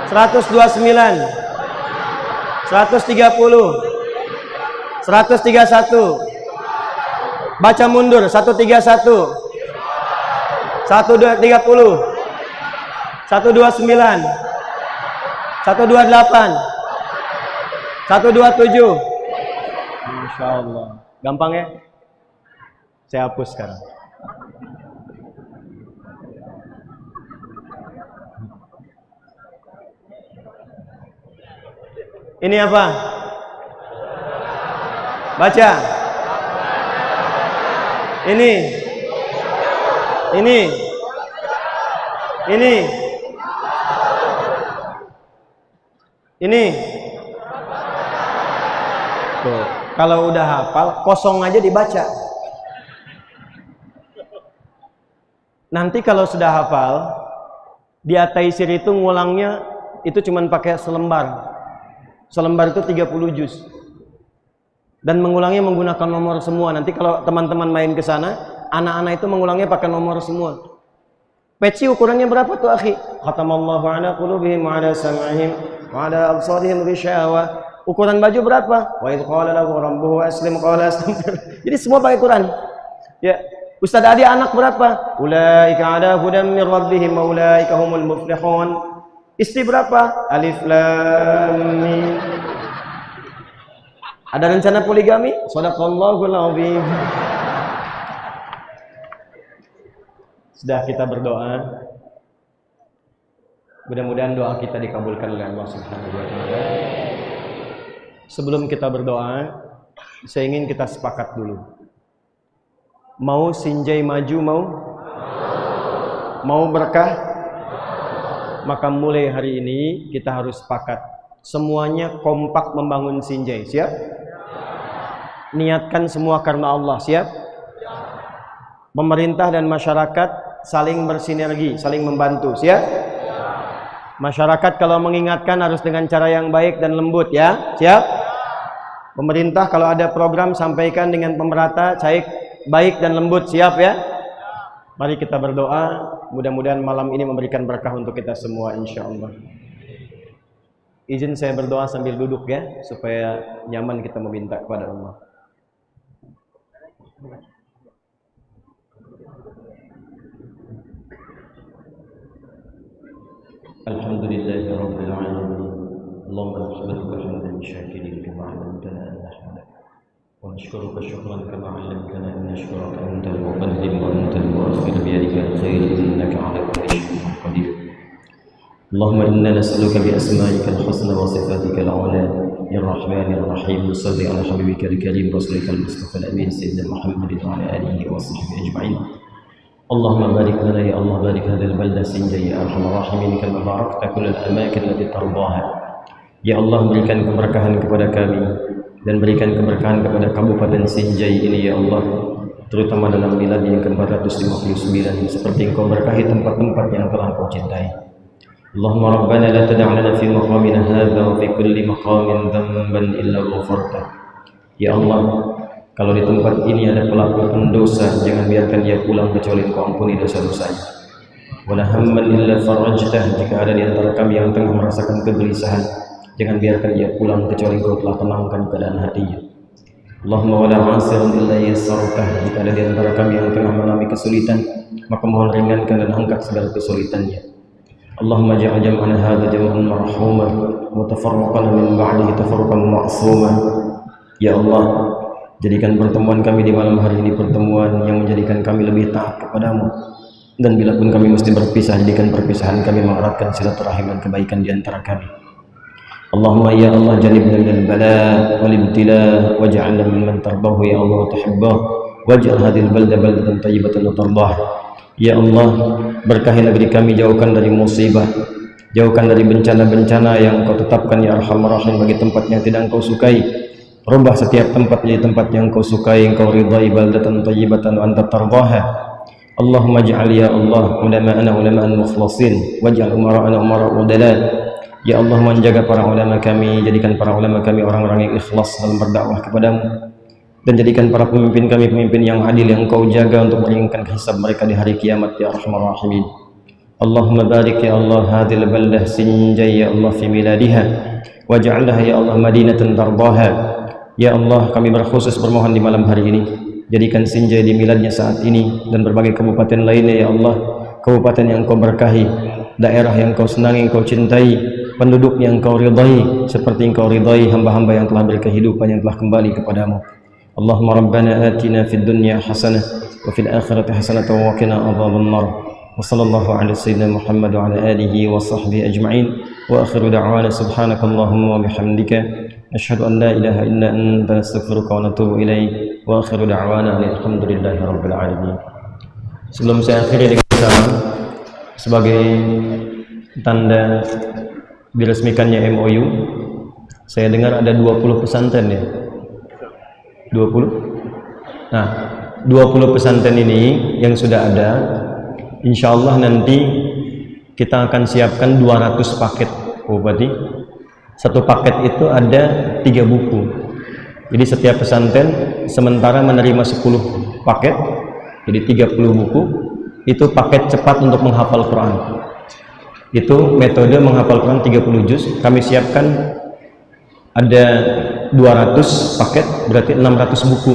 129. 130. 131. Baca mundur. 131. 130. 129. 128. 127. Masya Allah. Gampang ya? Saya hapus sekarang. Ini apa? Baca. Ini. Ini. Ini. Ini. Tuh, kalau udah hafal, kosong aja dibaca. Nanti kalau sudah hafal, di At-Taisir itu ngulangnya itu cuman pakai selembar. Selembar itu 30 juz. Dan mengulangnya menggunakan nomor semua. Nanti kalau teman-teman main ke sana, anak-anak itu mengulangnya pakai nomor semua. Peci ukurannya berapa tuh, akhi? Khatamallahu ala qulubihim wa ala sam'ihim wa ala absarihim ghishawa. Ukuran baju berapa? Wa idh qala lahu rabbuhu aslim qala astaghfir. Jadi semua pakai Quran. Ya. Ustaz Adi anak berapa? Ulaika ala hudan min rabbihim wa ulaika humul muflihun. Istri berapa? Alif lam mim. Ada rencana poligami? Shadaqallahul azim. Sudah kita berdoa. Mudah-mudahan doa kita dikabulkan oleh Allah Subhanahu wa taala. Sebelum kita berdoa, saya ingin kita sepakat dulu. Mau Sinjai maju mau? Mau berkah? Maka mulai hari ini kita harus sepakat. Semuanya kompak membangun Sinjai. Siap? Niatkan semua karena Allah. Siap? Pemerintah dan masyarakat saling bersinergi, saling membantu. Siap? Masyarakat kalau mengingatkan harus dengan cara yang baik dan lembut ya. Siap? Pemerintah kalau ada program sampaikan dengan pemerata, baik dan lembut. Siap ya? Mari kita berdoa. Mudah-mudahan malam ini memberikan berkah untuk kita semua insyaallah. Izin saya berdoa sambil duduk ya, supaya nyaman kita meminta kepada Allah. Alhamdulillahi rabbil alamin. Allahumma subhanaka hamdan syakirin kama 'allamtana an nahmada. ونشكرك شكرا كما علمتنا أن نشكرك أنت المقدم وأنت المؤخر بيدك الخير إنك على كل شيء قدير. اللهم إنا نسألك بأسمائك الحسنى وصفاتك العلى يا الرحمن الرحيم صل على حبيبك الكريم رسولك المصطفى الأمين سيدنا محمد وعلى آله وصحبه أجمعين. اللهم بارك لنا يا الله، بارك هذا البلد سنجا يا أرحم الراحمين كما باركت كل الأماكن التي ترضاها. Ya Allah, berikan keberkahan kepada kami dan berikan keberkahan kepada Kabupaten Sinjai ini ya Allah, terutama dalam milad yang ke-459, seperti Engkau berkahi tempat-tempat yang telah Engkau cintai. Allahumma rabbana la tada' lana fi maqamina hadha wa fi kulli maqamin dhanban illa ghafarta. Ya Allah, kalau di tempat ini ada pelaku pendosa, jangan biarkan dia pulang kecuali Engkau ampuni dosa-dosanya. Wala hamman illa farajtah, jika ada di antara kami yang tengah merasakan kegelisahan, jangan biarkan dia pulang kecuali Engkau telah tenangkan keadaan hatinya. Allahumma wala 'asiran illa yassartah, jika ada di antara kami yang tengah mengalami kesulitan, maka mohon ringankan dan angkat segala kesulitannya. Allahumma ja'al jam'ana hadha jam'an marhuma wa tafarraqana min ba'dihi tafarruqan ma'suma. Ya Allah, jadikan pertemuan kami di malam hari ini pertemuan yang menjadikan kami lebih taat kepadamu, dan bila pun kami mesti berpisah, jadikan perpisahan kami mengeratkan silaturahim dan kebaikan di antara kami. Allahumma ya Allah, janibna minal bala wal ibtila waj'alna mimman tardahu ya Allah wa tuhibbah waj'al hadhil balda baldatan thayyibatan wa tardah. Ya Allah, berkahi negeri kami, jauhkan dari musibah, jauhkan dari bencana-bencana yang Engkau tetapkan ya Arhamar Rahim bagi tempat yang tidak Engkau sukai. Rubah setiap tempat menjadi tempat yang Engkau sukai, Engkau ridai, baldatan thayyibatan wa anta tardaha. Allahumma ij'al ya Allah ulama'ana ulama'an mukhlasin waj'al umara'ana umara' udala. Ya Allah, menjaga para ulama kami, jadikan para ulama kami orang-orang yang ikhlas dalam berdakwah kepadamu, dan jadikan para pemimpin kami pemimpin yang adil yang Engkau jaga untuk meringankan hisab mereka di hari kiamat ya Arhamar Rahimin. Allahumma barik ya Allah hadhil baldah Sinjai ya Allah fi miladiha waj'alha ya Allah madinatan tardaha. Ya Allah, kami berkhusus bermohon di malam hari ini, jadikan Sinjai di miladnya saat ini dan berbagai kabupaten lainnya ya Allah, kabupaten yang Engkau berkahi, daerah yang Engkau senangi, Engkau cintai, penduduk yang Engkau ridai, seperti Engkau ridai hamba-hamba yang telah berkehidupan, yang telah kembali kepadamu. Allahumma rabbana atina fid dunya hasanah wa fil akhirati hasanah wa qina adzaban nar. Wa sallallahu ala sayyidina Muhammad wa ala alihi wa sahbihi ajma'in. Wa akhiru da'wana subhanakallahumma wa bihamdika nashhadu an la ilaha illa anta nastaghfiruka wa natubu ilaik. Wa akhiru da'wana alhamdulillahi rabbil alamin. Sebelum saya akhiri dengan salam, sebagai tanda diresmikannya MOU, saya dengar ada 20 pesantren ya. 20? Nah, 20 pesantren ini yang sudah ada, insya Allah nanti kita akan siapkan 200 paket. Oh, berarti satu paket itu ada 3 buku. Jadi setiap pesantren sementara menerima 10 paket, jadi 30 buku. Itu paket cepat untuk menghafal Quran. Itu metode menghafal Quran 30 juz. Kami siapkan ada 200 paket, berarti 600 buku.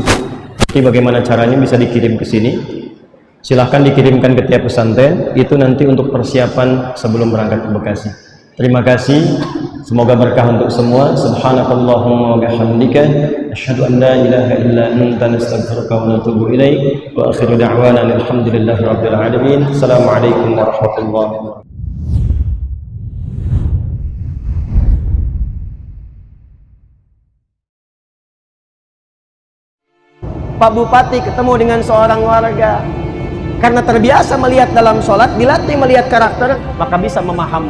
Jadi bagaimana caranya bisa dikirim ke sini? Silahkan dikirimkan ke tiap pesantren, itu nanti untuk persiapan sebelum berangkat ke Bekasi. Terima kasih, semoga berkah untuk semua. Subhanakallahumma wa bihamdika asyhadu an la ilaha illa anta nastaghfiruka wa natubu ilaik. Wa akhiru da'wana alhamdulillahi rabbil alamin. Assalamualaikum warahmatullahi wabarakatuh. Pak Bupati ketemu dengan seorang warga, karena terbiasa melihat dalam sholat, dilatih melihat karakter, maka bisa memahami.